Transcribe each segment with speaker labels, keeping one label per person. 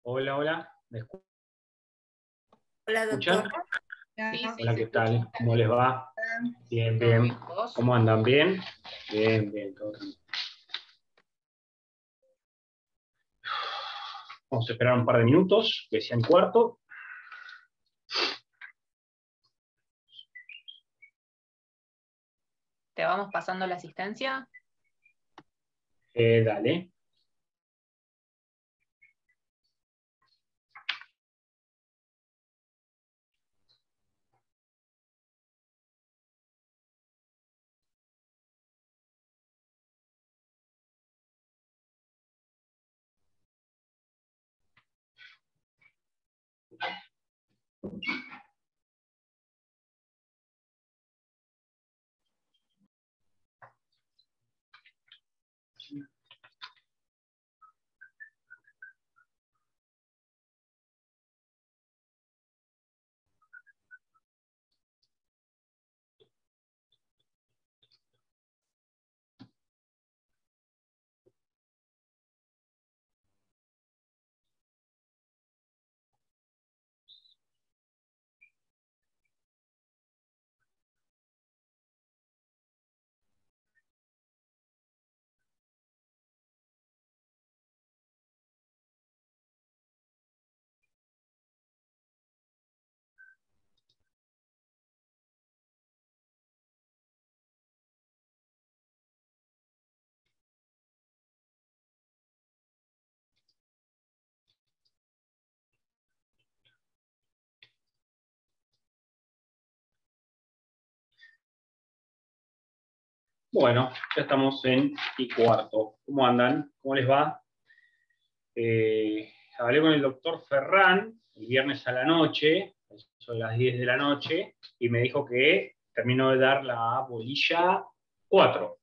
Speaker 1: Hola, hola. ¿Me
Speaker 2: Hola,
Speaker 1: escuchan?
Speaker 2: doctor.
Speaker 3: Sí,
Speaker 1: Hola,
Speaker 3: se
Speaker 1: ¿qué
Speaker 3: escucha.
Speaker 1: tal? ¿Cómo les va? Bien,
Speaker 3: ¿Todo
Speaker 1: bien.
Speaker 3: bien, vos?
Speaker 1: ¿Cómo andan? ¿Bien? Bien, bien, todo bien. Vamos a esperar un par de minutos, que sea en cuarto.
Speaker 3: ¿Te vamos pasando la asistencia?
Speaker 1: Dale. Bueno, ya estamos en y cuarto. ¿Cómo andan? ¿Cómo les va? Hablé con el doctor Ferrán el viernes a la noche, son las 10 de la noche, y me dijo que terminó de dar la bolilla 4.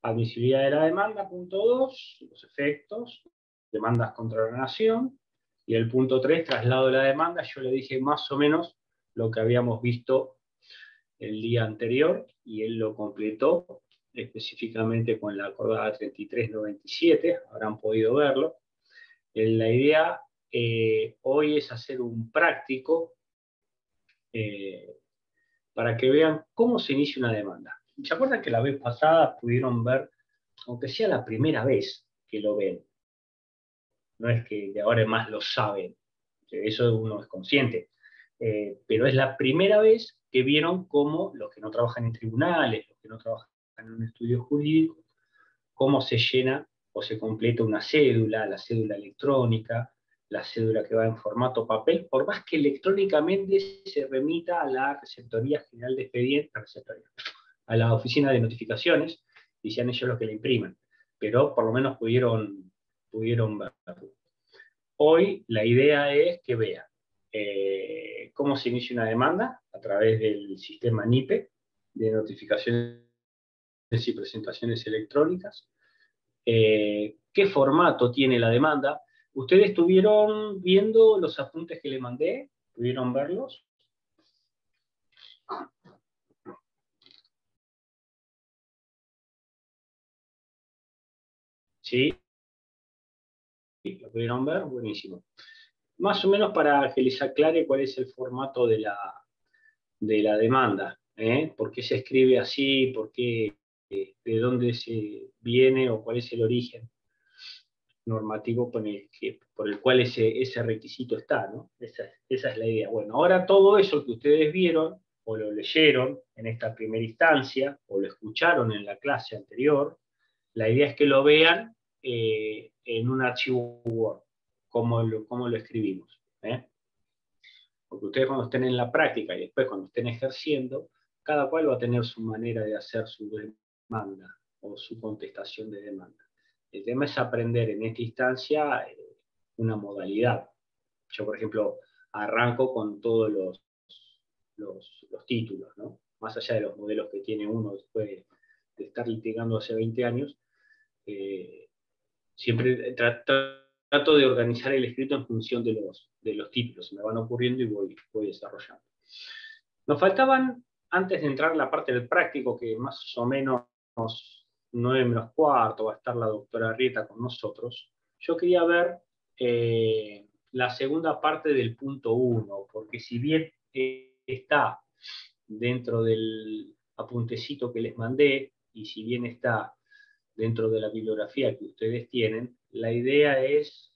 Speaker 1: Admisibilidad de la demanda, punto 2, los efectos, demandas contra la nación, y el punto 3, traslado de la demanda. Yo le dije más o menos lo que habíamos visto el día anterior, y él lo completó específicamente con la acordada 3397, habrán podido verlo. La idea hoy es hacer un práctico eh, para que vean cómo se inicia una demanda. ¿Se acuerdan que la vez pasada pudieron ver, aunque sea la primera vez que lo ven? No es que de ahora en más lo saben, eso uno es consciente, pero es la primera vez que vieron cómo los que no trabajan en tribunales, los que no trabajan en un estudio jurídico, cómo se llena o se completa una cédula, la cédula electrónica, la cédula que va en formato papel, por más que electrónicamente se remita a la Receptoría General de Expedientes, a la Oficina de Notificaciones, y sean ellos los que la impriman, pero por lo menos pudieron verlo. Hoy la idea es que vean cómo se inicia una demanda a través del sistema NIPE, de notificaciones y presentaciones electrónicas, qué formato tiene la demanda. ¿Ustedes estuvieron viendo los apuntes que le mandé? ¿Pudieron verlos? ¿Sí? ¿Lo pudieron ver? Buenísimo. Más o menos para que les aclare cuál es el formato de la demanda, ¿eh? ¿Por qué se escribe así? ¿Por qué? ¿De dónde se viene o cuál es el origen normativo por el cual ese requisito está, ¿no? Esa es la idea. Bueno, ahora todo eso que ustedes vieron o lo leyeron en esta primera instancia o lo escucharon en la clase anterior, la idea es que lo vean en un archivo Word, como lo escribimos. Porque ustedes cuando estén en la práctica y después cuando estén ejerciendo, cada cual va a tener su manera de hacer su demanda o su contestación de demanda. El tema es aprender en esta instancia una modalidad. Yo, por ejemplo, arranco con todos los títulos, ¿no? Más allá de los modelos que tiene uno después de estar litigando hace 20 años, siempre trato de organizar el escrito en función de los títulos, se me van ocurriendo y voy desarrollando. Nos faltaban, antes de entrar en la parte del práctico, que más o menos 9:45 va a estar la doctora Rieta con nosotros, yo quería ver la segunda parte del punto 1, porque si bien está dentro del apuntecito que les mandé, y si bien está dentro de la bibliografía que ustedes tienen, la idea es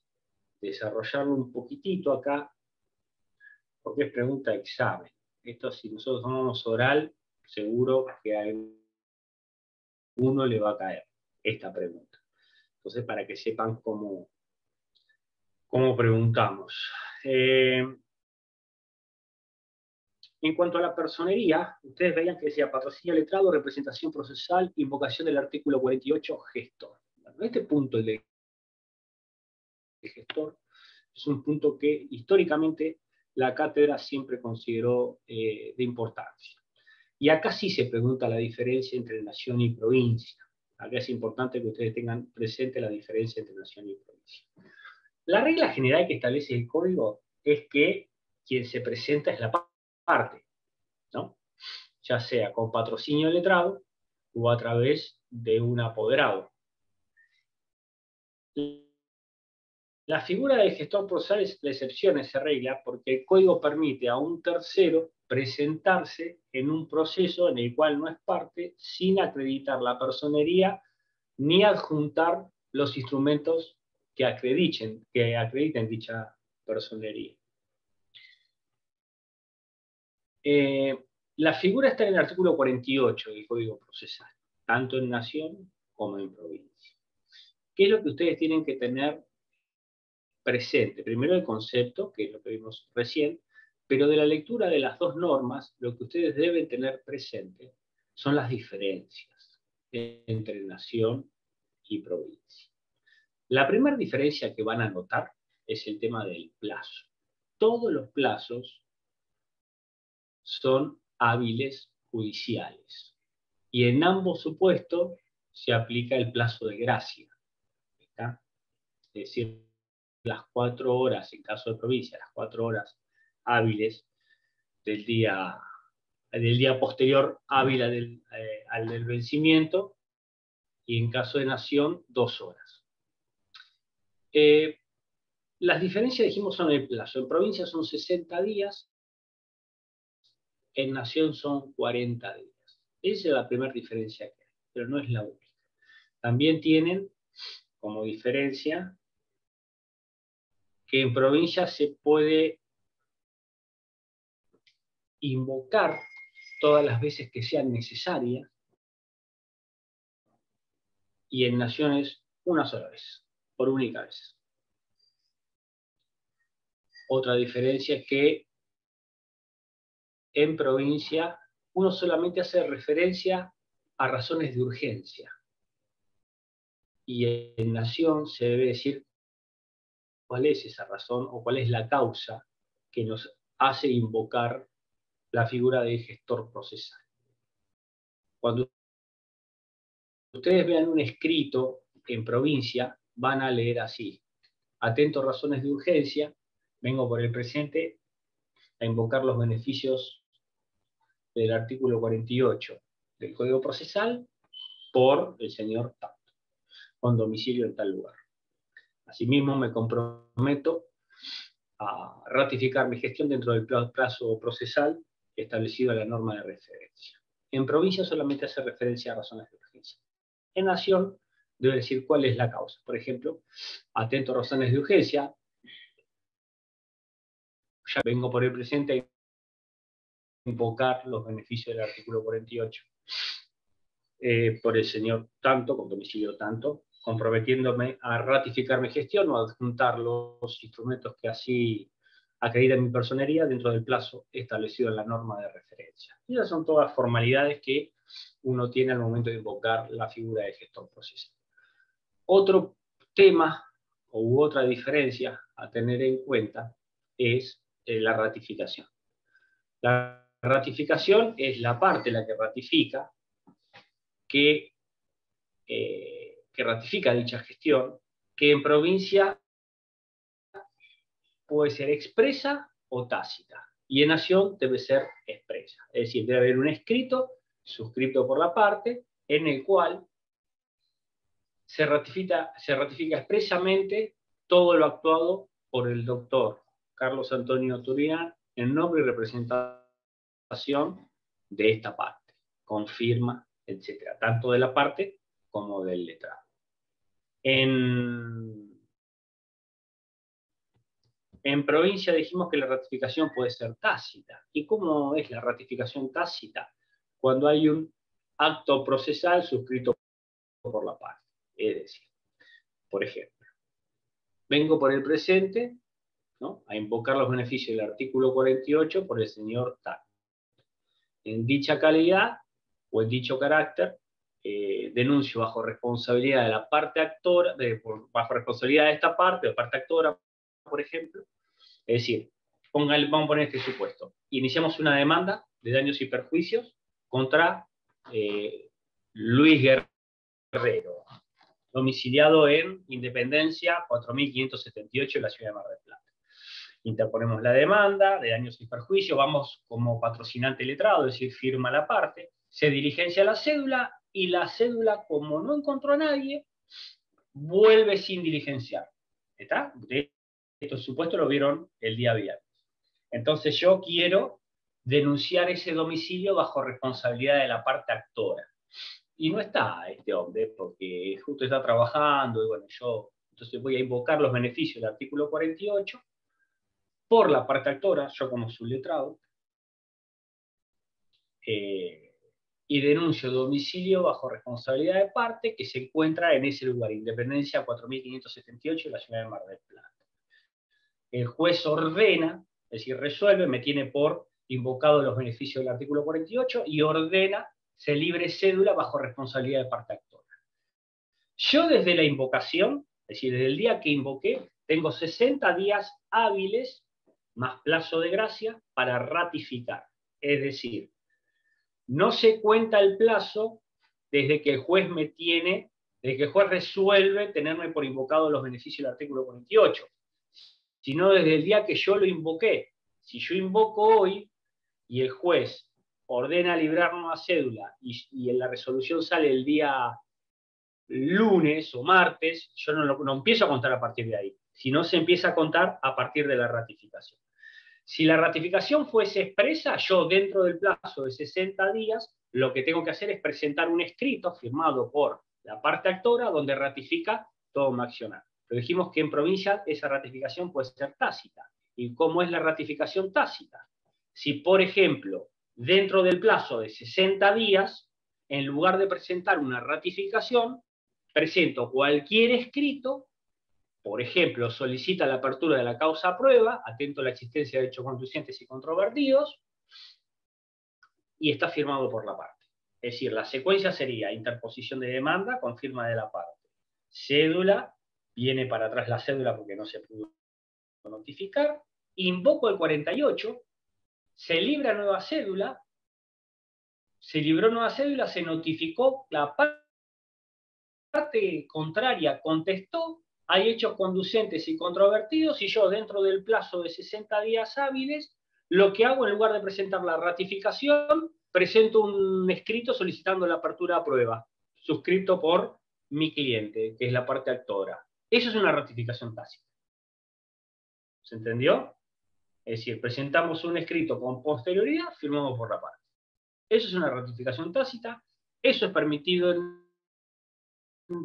Speaker 1: desarrollarlo un poquitito acá, porque es pregunta de examen. Esto, si nosotros tomamos oral, seguro que a uno le va a caer esta pregunta. Entonces, para que sepan cómo preguntamos. En cuanto a la personería, ustedes veían que decía patrocinio letrado, representación procesal, invocación del artículo 48, gestor. Bueno, este punto, el de gestor, es un punto que históricamente la cátedra siempre consideró de importancia. Y acá sí se pregunta la diferencia entre nación y provincia. Acá es importante que ustedes tengan presente la diferencia entre nación y provincia. La regla general que establece el código es que quien se presenta es la parte, ¿no? Ya sea con patrocinio letrado o a través de un apoderado. La figura del gestor procesal es la excepción a esa regla porque el código permite a un tercero presentarse en un proceso en el cual no es parte sin acreditar la personería ni adjuntar los instrumentos que acrediten dicha personería. La figura está en el artículo 48 del Código Procesal, tanto en nación como en provincia. ¿Qué es lo que ustedes tienen que tener presente? Primero el concepto, que es lo que vimos recién, pero de la lectura de las dos normas, lo que ustedes deben tener presente son las diferencias entre nación y provincia. La primera diferencia que van a notar es el tema del plazo. Todos los plazos son hábiles judiciales. Y en ambos supuestos se aplica el plazo de gracia. ¿Está? Es decir, las 4 horas, en caso de provincia, las 4 horas hábiles del día posterior hábil al del vencimiento, y en caso de nación, 2 horas. Las diferencias, dijimos, son el plazo. En provincia son 60 días, en nación son 40 días. Esa es la primera diferencia que hay, pero no es la única. También tienen como diferencia que en provincia se puede invocar todas las veces que sean necesarias y en naciones una sola vez, por única vez. Otra diferencia es que en provincia uno solamente hace referencia a razones de urgencia y en nación se debe decir cuál es esa razón o cuál es la causa que nos hace invocar la figura del gestor procesal. Cuando ustedes vean un escrito en provincia, van a leer así: atento razones de urgencia, vengo por el presente a invocar los beneficios del artículo 48 del Código Procesal por el señor tanto, con domicilio en tal lugar. Asimismo, me comprometo a ratificar mi gestión dentro del plazo procesal establecido en la norma de referencia. En provincia solamente hace referencia a razones de urgencia. En nación debe decir cuál es la causa. Por ejemplo, atento a razones de urgencia, ya vengo por el presente a invocar los beneficios del artículo 48 por el señor tanto, con domicilio tanto, comprometiéndome a ratificar mi gestión o a adjuntar los instrumentos que así acreditan mi personería dentro del plazo establecido en la norma de referencia. Y esas son todas formalidades que uno tiene al momento de invocar la figura de gestor procesal. Otro tema u otra diferencia a tener en cuenta es la ratificación. La ratificación es la parte la que ratifica que ratifica dicha gestión, que en provincia puede ser expresa o tácita, y en nación debe ser expresa. Es decir, debe haber un escrito suscrito por la parte en el cual se ratifica expresamente todo lo actuado por el doctor Carlos Antonio Turián en nombre y representación de esta parte, con firma, etcétera, tanto de la parte como del letrado. En provincia dijimos que la ratificación puede ser tácita. ¿Y cómo es la ratificación tácita? Cuando hay un acto procesal suscrito por la parte. Es decir, por ejemplo, vengo por el presente, ¿no?, a invocar los beneficios del artículo 48 por el señor tal. En dicha calidad o en dicho carácter, denuncio bajo responsabilidad de la parte actora, bajo responsabilidad de esta parte, de parte actora, por ejemplo. Es decir, vamos a poner este supuesto. Iniciamos una demanda de daños y perjuicios contra Luis Guerrero, domiciliado en Independencia 4578 en la ciudad de Mar del Plata. Interponemos la demanda de daños y perjuicios, vamos como patrocinante letrado, es decir, firma la parte, se diligencia la cédula, y la cédula, como no encontró a nadie, vuelve sin diligenciar. ¿Está? Estos supuestos lo vieron el día viernes. Entonces yo quiero denunciar ese domicilio bajo responsabilidad de la parte actora. Y no está este hombre, porque justo está trabajando, y bueno, yo entonces voy a invocar los beneficios del artículo 48 por la parte actora, yo como subletrado, y denuncio domicilio bajo responsabilidad de parte que se encuentra en ese lugar, Independencia 4578 en la ciudad de Mar del Plata. El juez ordena, es decir, resuelve, me tiene por invocado los beneficios del artículo 48 y ordena se libre cédula bajo responsabilidad de parte actora. Yo desde la invocación, es decir, desde el día que invoqué, tengo 60 días hábiles más plazo de gracia para ratificar. Es decir, no se cuenta el plazo desde que el juez desde que el juez resuelve tenerme por invocado los beneficios del artículo 48, sino desde el día que yo lo invoqué. Si yo invoco hoy y el juez ordena librarnos a cédula y en la resolución sale el día lunes o martes, yo no empiezo a contar a partir de ahí, sino se empieza a contar a partir de la ratificación. Si la ratificación fuese expresa, yo dentro del plazo de 60 días, lo que tengo que hacer es presentar un escrito firmado por la parte actora donde ratifica todo mi accionar. Pero dijimos que en provincia esa ratificación puede ser tácita. ¿Y cómo es la ratificación tácita? Si, por ejemplo, dentro del plazo de 60 días, en lugar de presentar una ratificación, presento cualquier escrito. Por ejemplo, solicita la apertura de la causa a prueba, atento a la existencia de hechos conducentes y controvertidos, y está firmado por la parte. Es decir, la secuencia sería interposición de demanda con firma de la parte. Cédula, viene para atrás la cédula porque no se pudo notificar, invoco el 48, se libra nueva cédula, se libró nueva cédula, se notificó, la parte contraria contestó, hay hechos conducentes y controvertidos, y yo dentro del plazo de 60 días hábiles, lo que hago en lugar de presentar la ratificación, presento un escrito solicitando la apertura a prueba, suscrito por mi cliente, que es la parte actora. Eso es una ratificación tácita. ¿Se entendió? Es decir, presentamos un escrito con posterioridad firmado por la parte. Eso es una ratificación tácita, eso es permitido en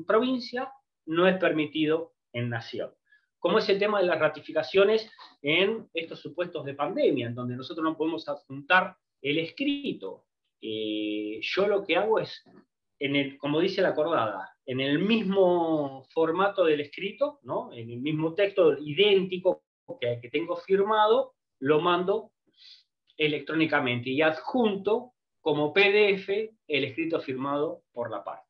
Speaker 1: provincia, no es permitido en nación. Como es el tema de las ratificaciones en estos supuestos de pandemia, en donde nosotros no podemos adjuntar el escrito. Yo lo que hago es, como dice la acordada, en el mismo formato del escrito, ¿no?, en el mismo texto idéntico que tengo firmado, lo mando electrónicamente y adjunto como PDF el escrito firmado por la parte.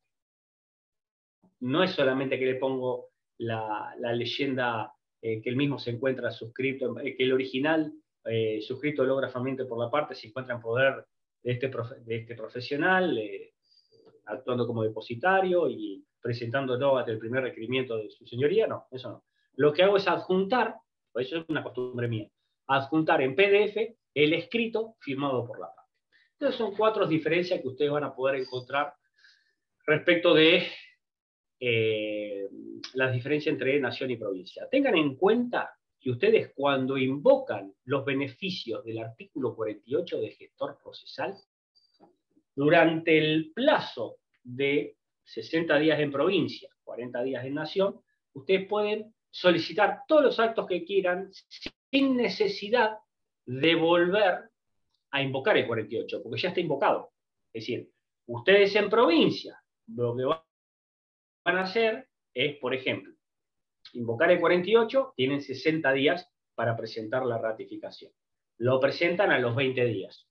Speaker 1: No es solamente que le pongo la leyenda que el mismo se encuentra suscrito, que el original suscrito hológrafamente por la parte se encuentra en poder de este profesional, actuando como depositario y presentándolo ante el primer requerimiento de su señoría. No, eso no. Lo que hago es adjuntar, pues eso es una costumbre mía, adjuntar en PDF el escrito firmado por la parte. Entonces son 4 diferencias que ustedes van a poder encontrar respecto de las diferencias entre nación y provincia. Tengan en cuenta que ustedes cuando invocan los beneficios del artículo 48 de gestor procesal, durante el plazo de 60 días en provincia, 40 días en nación, ustedes pueden solicitar todos los actos que quieran sin necesidad de volver a invocar el 48, porque ya está invocado. Es decir, ustedes en provincia, lo que van a hacer es, por ejemplo, invocar el 48, tienen 60 días para presentar la ratificación. Lo presentan a los 20 días.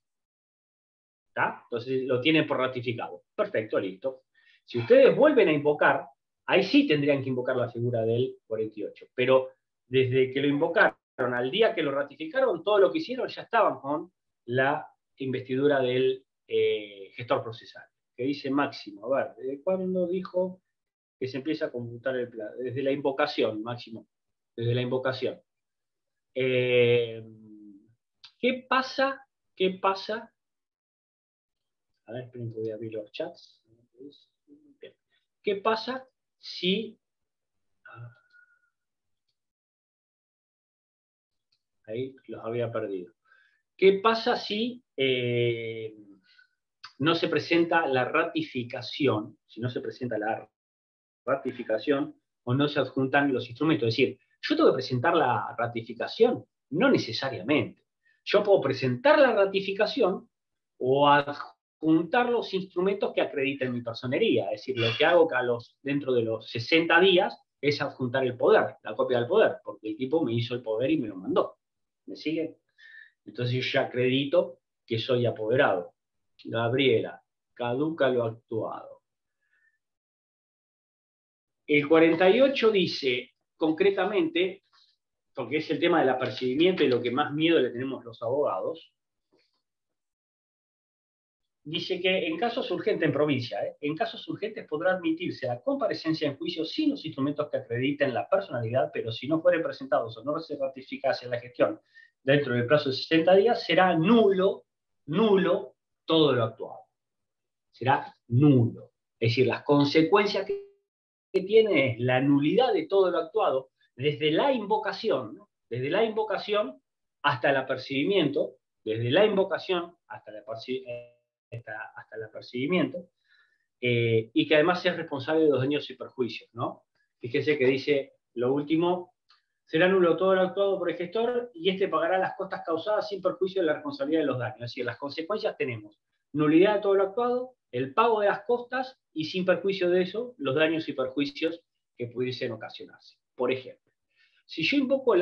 Speaker 1: ¿Está? Entonces lo tienen por ratificado. Perfecto, listo. Si ustedes vuelven a invocar, ahí sí tendrían que invocar la figura del 48. Pero desde que lo invocaron al día que lo ratificaron, todo lo que hicieron ya estaban con la investidura del gestor procesal. Que dice Máximo. A ver, ¿desde cuándo dijo que se empieza a computar el plan? Desde la invocación, Máximo. Desde la invocación. ¿Qué pasa? ¿Qué pasa? A ver, esperen que voy a abrir los chats. Bien. ¿Qué pasa si... Ahí los había perdido. ¿Qué pasa si no se presenta la ratificación? Si no se presenta la ratificación o no se adjuntan los instrumentos. Es decir, ¿yo tengo que presentar la ratificación? No necesariamente. Yo puedo presentar la ratificación o adjuntar los instrumentos que acrediten mi personería. Es decir, lo que hago dentro de los 60 días es adjuntar el poder, la copia del poder, porque el tipo me hizo el poder y me lo mandó. ¿Me siguen? Entonces yo ya acredito que soy apoderado. Gabriela, caduca lo actuado. El 48 dice concretamente, porque es el tema del apercibimiento y lo que más miedo le tenemos los abogados, dice que en casos urgentes en provincia, en casos urgentes podrá admitirse la comparecencia en juicio sin los instrumentos que acrediten la personalidad, pero si no fueren presentados o no se ratificase la gestión dentro del plazo de 60 días, será nulo todo lo actuado. Será nulo. Es decir, las consecuencias que tiene es la nulidad de todo lo actuado desde la invocación, ¿no? Desde la invocación hasta el apercibimiento, desde la invocación hasta el apercibimiento, y que además es responsable de los daños y perjuicios, ¿no? Fíjese que dice lo último: será nulo todo lo actuado por el gestor y este pagará las costas causadas sin perjuicio de la responsabilidad de los daños. Es decir, las consecuencias tenemos nulidad de todo lo actuado, el pago de las costas y sin perjuicio de eso, los daños y perjuicios que pudiesen ocasionarse. Por ejemplo, si yo invoco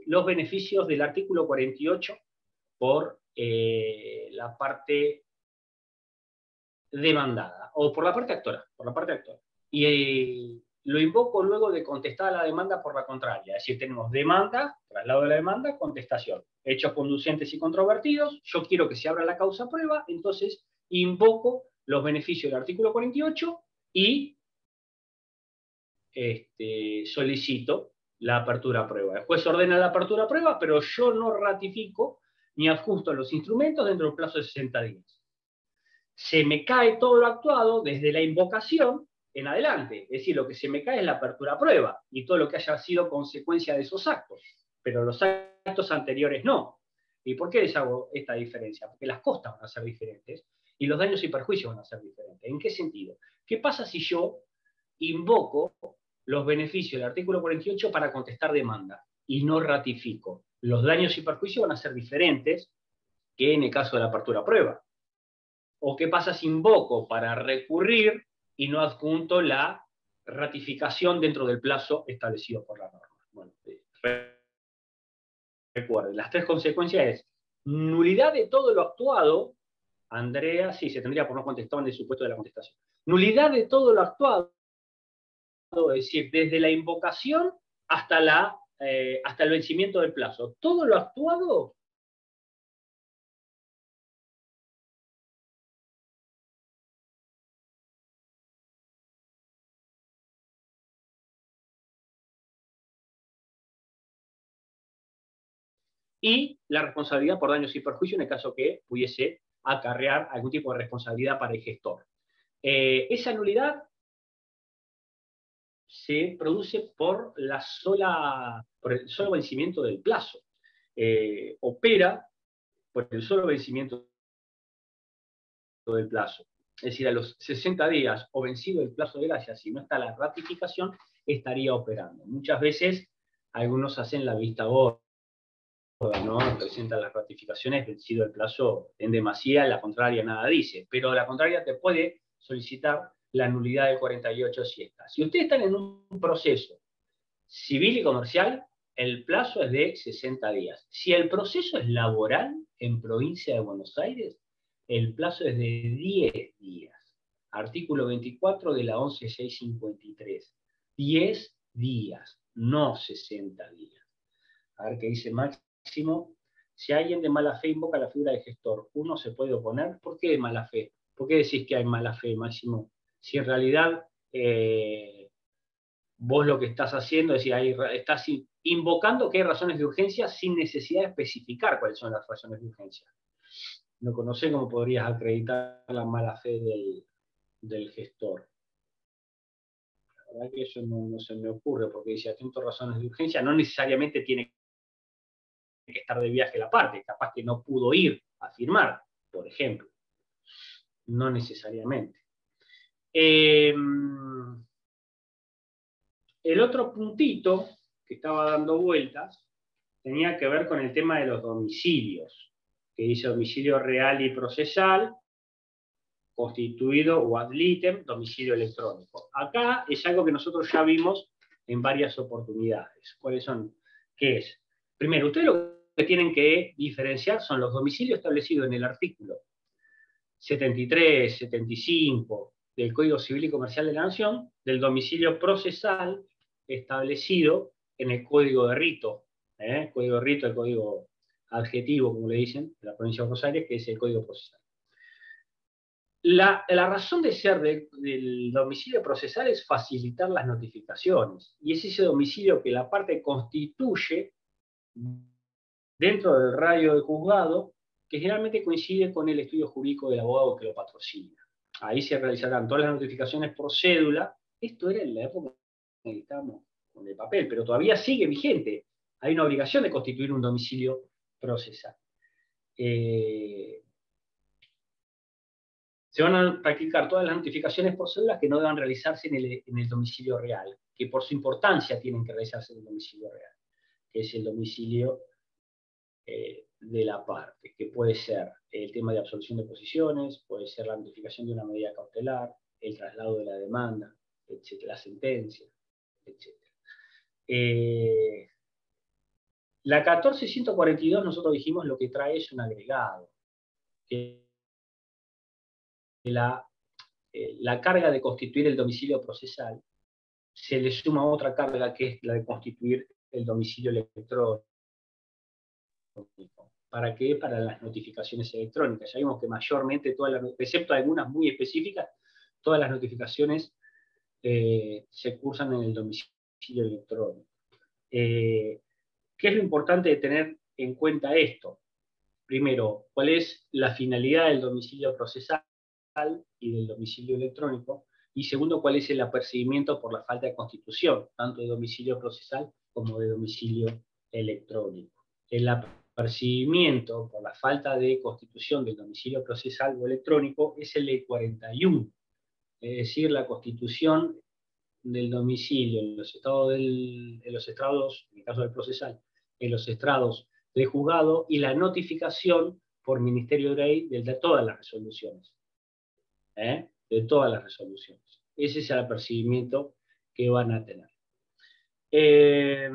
Speaker 1: los beneficios del artículo 48 por la parte demandada, o por la parte actora, y lo invoco luego de contestar la demanda por la contraria. Es decir, tenemos demanda, traslado de la demanda, contestación. Hechos conducentes y controvertidos, yo quiero que se abra la causa prueba, entonces invoco los beneficios del artículo 48 y solicito la apertura a prueba. El juez ordena la apertura a prueba, pero yo no ratifico ni adjunto los instrumentos dentro del plazo de 60 días. Se me cae todo lo actuado desde la invocación en adelante. Es decir, lo que se me cae es la apertura a prueba y todo lo que haya sido consecuencia de esos actos. Pero los actos anteriores no. ¿Y por qué les hago esta diferencia? Porque las costas van a ser diferentes y los daños y perjuicios van a ser diferentes. ¿En qué sentido? ¿Qué pasa si yo invoco los beneficios del artículo 48 para contestar demanda y no ratifico? Los daños y perjuicios van a ser diferentes que en el caso de la apertura a prueba. ¿O qué pasa si invoco para recurrir y no adjunto la ratificación dentro del plazo establecido por la norma? Bueno, recuerden, las tres consecuencias es nulidad de todo lo actuado. Andrea, sí, se tendría por no contestar en el supuesto de la contestación. Nulidad de todo lo actuado, es decir, desde la invocación hasta el vencimiento del plazo. Todo lo actuado y la responsabilidad por daños y perjuicios en el caso que pudiese acarrear algún tipo de responsabilidad para el gestor. Esa nulidad se produce por el solo vencimiento del plazo. Opera por el solo vencimiento del plazo. Es decir, a los 60 días o vencido el plazo de gracia, si no está la ratificación, estaría operando. Muchas veces algunos hacen la vista gorda, ¿no? Presentan las ratificaciones vencido el plazo en demasía, la contraria nada dice, pero la contraria te puede solicitar la nulidad del 48 si está. Si ustedes están en un proceso civil y comercial, el plazo es de 60 días. Si el proceso es laboral en provincia de Buenos Aires, el plazo es de 10 días. Artículo 24 de la 11653. 10 días, no 60 días. A ver qué dice Máximo. Si alguien de mala fe invoca la figura de gestor, ¿uno se puede oponer? ¿Por qué de mala fe? ¿Por qué decís que hay mala fe, Máximo? Si en realidad vos lo que estás haciendo es decir, estás invocando que hay razones de urgencia sin necesidad de especificar cuáles son las razones de urgencia. No conocés cómo podrías acreditar la mala fe del gestor. La verdad que eso no se me ocurre, porque dice atento razones de urgencia, no necesariamente tiene que estar de viaje la parte, capaz que no pudo ir a firmar, por ejemplo. No necesariamente. El otro puntito que estaba dando vueltas tenía que ver con el tema de los domicilios, que dice domicilio real y procesal, constituido o ad litem, domicilio electrónico. Acá es algo que nosotros ya vimos en varias oportunidades. ¿Cuáles son? ¿Qué es? Primero, ustedes lo que tienen que diferenciar son los domicilios establecidos en el artículo 73, 75 del Código Civil y Comercial de la Nación, del domicilio procesal establecido en el Código de Rito. Código de Rito, el código adjetivo, como le dicen, de la provincia de Buenos Aires, que es el Código Procesal. La razón de ser del domicilio procesal es facilitar las notificaciones, y es ese domicilio que la parte constituye dentro del radio del juzgado, que generalmente coincide con el estudio jurídico del abogado que lo patrocina. Ahí se realizarán todas las notificaciones por cédula. Esto era en la época en que estábamos con el papel, pero todavía sigue vigente. Hay una obligación de constituir un domicilio procesal. Se van a practicar todas las notificaciones por cédula que no deban realizarse en el domicilio real, que por su importancia tienen que realizarse en el domicilio real, que es el domicilio de la parte, que puede ser el tema de absolución de posiciones, puede ser la notificación de una medida cautelar, el traslado de la demanda, etc., la sentencia, etc. La 14.142 nosotros dijimos lo que trae es un agregado, que la carga de constituir el domicilio procesal se le suma otra carga que es la de constituir el domicilio electrónico. ¿Para qué? Para las notificaciones electrónicas. Ya vimos que mayormente, excepto algunas muy específicas, todas las notificaciones se cursan en el domicilio electrónico. ¿Qué es lo importante de tener en cuenta esto? Primero, ¿cuál es la finalidad del domicilio procesal y del domicilio electrónico? Y segundo, ¿cuál es el apercibimiento por la falta de constitución, tanto de domicilio procesal como de domicilio electrónico? El apercibimiento por la falta de constitución del domicilio procesal o electrónico es el de 41, es decir, la constitución del domicilio en los estrados, en el caso del procesal, en los estrados de juzgado y la notificación por Ministerio de Ley de todas las resoluciones. De todas las resoluciones. Ese es el apercibimiento que van a tener. ¿Qué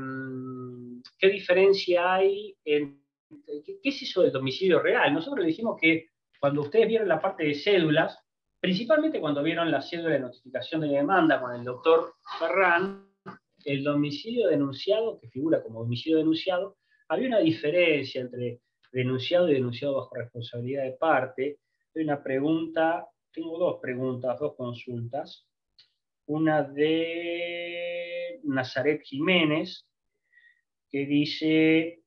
Speaker 1: diferencia hay ¿qué es eso del domicilio real? Nosotros le dijimos que cuando ustedes vieron la parte de cédulas, principalmente cuando vieron la cédula de notificación de demanda con el doctor Ferrán, el domicilio denunciado, que figura como domicilio denunciado, había una diferencia entre denunciado y denunciado bajo responsabilidad de parte. Hay una pregunta, tengo dos preguntas, dos consultas. Una de Nazaret Jiménez, que dice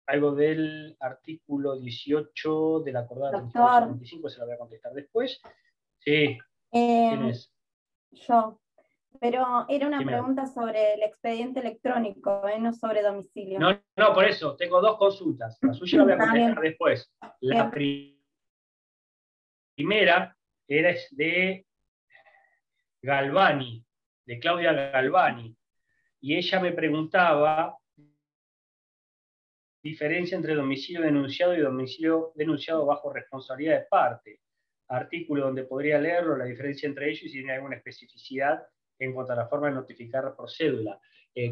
Speaker 1: algo del artículo 18 de la acordada 25, se la voy a contestar después. Sí, ¿quién es?
Speaker 2: Yo. Pero era una
Speaker 1: Dime.
Speaker 2: pregunta sobre el expediente electrónico, no sobre domicilio.
Speaker 1: No, por eso, tengo dos consultas. La suya la voy a contestar después. La primera era de Galvani, de Claudia Galvani, y ella me preguntaba diferencia entre domicilio denunciado y domicilio denunciado bajo responsabilidad de parte. Artículo donde podría leerlo, la diferencia entre ellos y si tiene alguna especificidad en cuanto a la forma de notificar por cédula.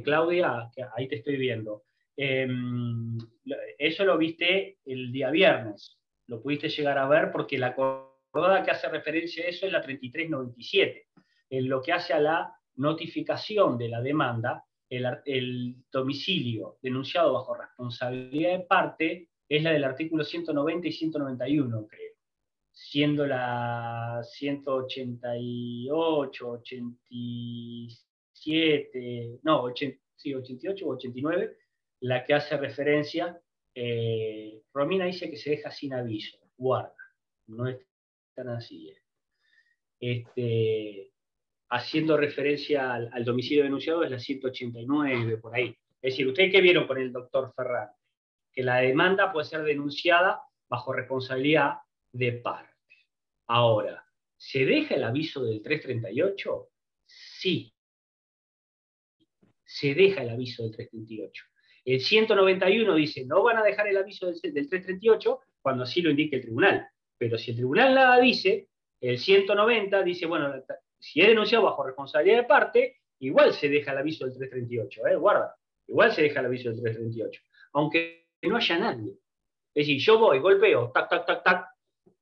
Speaker 1: Claudia, ahí te estoy viendo. Eso lo viste el día viernes, lo pudiste llegar a ver porque la acordada que hace referencia a eso es la 3397. En lo que hace a la notificación de la demanda, el domicilio denunciado bajo responsabilidad de parte es la del artículo 190 y 191, creo. Siendo la 188, 87, no, 88 o 89, la que hace referencia, Romina dice que se deja sin aviso, guarda, no es tan así. Haciendo referencia al domicilio denunciado es la 189, por ahí. Es decir, ¿ustedes qué vieron con el doctor Ferran? Que la demanda puede ser denunciada bajo responsabilidad de parte. Ahora, ¿se deja el aviso del 338? Sí, se deja el aviso del 338. El 191 dice, no van a dejar el aviso del 338 cuando así lo indique el tribunal. Pero si el tribunal nada dice, el 190 dice, bueno, si es denunciado bajo responsabilidad de parte, igual se deja el aviso del 338, guarda, igual se deja el aviso del 338, aunque no haya nadie. Es decir, yo voy, golpeo, tac, tac, tac, tac,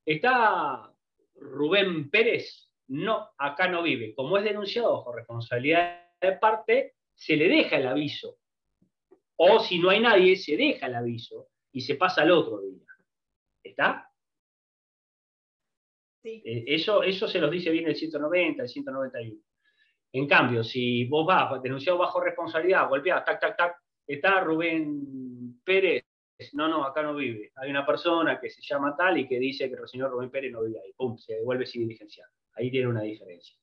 Speaker 1: ¿está Rubén Pérez? No, acá no vive. Como es denunciado bajo responsabilidad de parte, se le deja el aviso. O si no hay nadie, se deja el aviso y se pasa al otro día. ¿Está?
Speaker 4: Sí.
Speaker 1: Eso se los dice bien el 190, el 191. En cambio, si vos vas denunciado bajo responsabilidad, golpeás, tac, tac, tac, está Rubén Pérez, no, acá no vive. Hay una persona que se llama tal y que dice que el señor Rubén Pérez no vive ahí. Pum, se devuelve sin diligenciar. Ahí tiene una diferencia.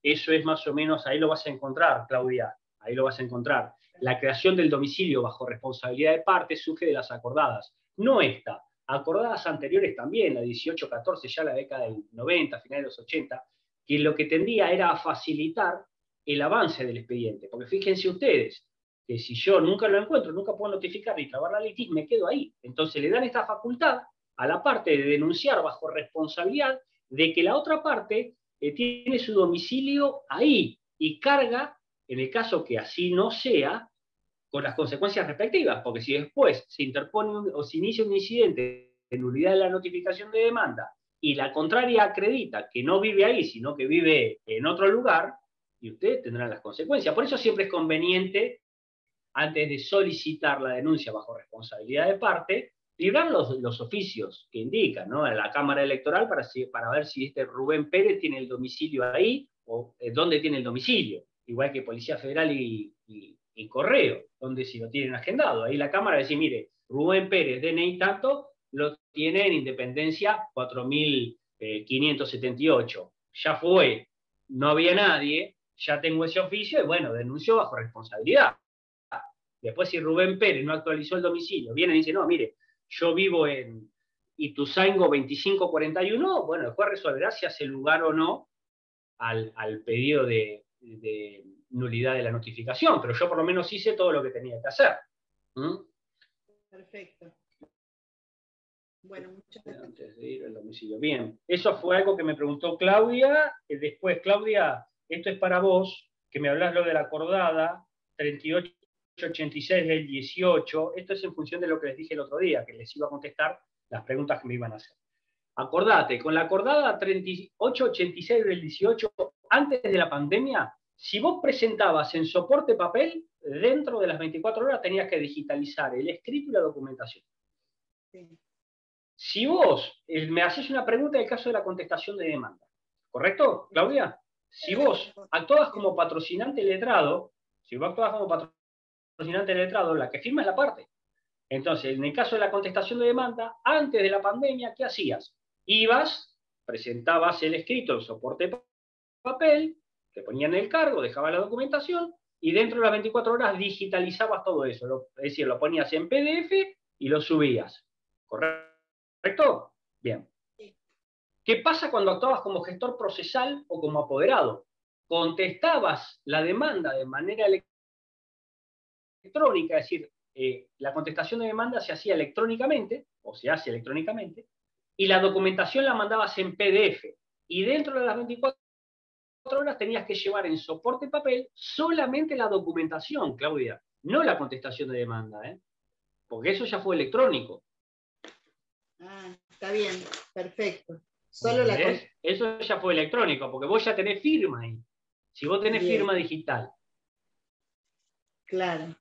Speaker 1: Eso es más o menos, ahí lo vas a encontrar, Claudia, ahí lo vas a encontrar. La creación del domicilio bajo responsabilidad de parte surge de las acordadas. No esta. Acordadas anteriores también, la 18-14, ya la década del 90, finales de los 80, que lo que tendía era a facilitar el avance del expediente. Porque fíjense ustedes, que si yo nunca lo encuentro, nunca puedo notificar ni trabar la litis, me quedo ahí. Entonces le dan esta facultad a la parte de denunciar bajo responsabilidad de que la otra parte tiene su domicilio ahí y carga, en el caso que así no sea, con las consecuencias respectivas, porque si después se interpone o se inicia un incidente de nulidad de la notificación de demanda y la contraria acredita que no vive ahí, sino que vive en otro lugar, y ustedes tendrán las consecuencias. Por eso siempre es conveniente, antes de solicitar la denuncia bajo responsabilidad de parte, librar los oficios que indican, ¿no?, a la Cámara Electoral para ver si este Rubén Pérez tiene el domicilio ahí o dónde tiene el domicilio, igual que Policía Federal y Correo, donde si lo tienen agendado. Ahí la Cámara dice, mire, Rubén Pérez, DNI tanto, lo tiene en Independencia 4578. Ya fue, no había nadie, ya tengo ese oficio y bueno, denuncio bajo responsabilidad. Después si Rubén Pérez no actualizó el domicilio, viene y dice, no, mire, yo vivo en Ituzaingo 2541, bueno, después resolverá si hace lugar o no al pedido de nulidad de la notificación, pero yo por lo menos hice todo lo que tenía que hacer.
Speaker 4: Perfecto. Bueno, muchas gracias.
Speaker 1: Antes de ir al domicilio. Bien, eso fue algo que me preguntó Claudia. Después, Claudia, esto es para vos, que me hablás lo de la acordada 3886 del 18. Esto es en función de lo que les dije el otro día, que les iba a contestar las preguntas que me iban a hacer. Acordate, con la acordada 3886 del 18, antes de la pandemia, si vos presentabas en soporte papel, dentro de las 24 horas tenías que digitalizar el escrito y la documentación.
Speaker 4: Sí.
Speaker 1: Si vos me haces una pregunta en el caso de la contestación de demanda, ¿correcto, Claudia? Si vos actuabas como patrocinante letrado, la que firma es la parte. Entonces, en el caso de la contestación de demanda, antes de la pandemia, ¿qué hacías? Ibas presentabas el escrito, el soporte de papel, te ponían el cargo, dejabas la documentación, y dentro de las 24 horas digitalizabas todo eso. Es decir, lo ponías en PDF y lo subías. ¿Correcto? Bien. ¿Qué pasa cuando actuabas como gestor procesal o como apoderado? Contestabas la demanda de manera electrónica, es decir, la contestación de demanda se hacía electrónicamente, o se hace electrónicamente, y la documentación la mandabas en PDF. Y dentro de las 24 horas tenías que llevar en soporte papel solamente la documentación, Claudia, no la contestación de demanda, porque eso ya fue electrónico.
Speaker 4: Ah, está bien, perfecto. Solo la
Speaker 1: Eso ya fue electrónico, porque vos ya tenés firma ahí. Si vos tenés
Speaker 4: Bien.
Speaker 1: firma digital.
Speaker 4: Claro.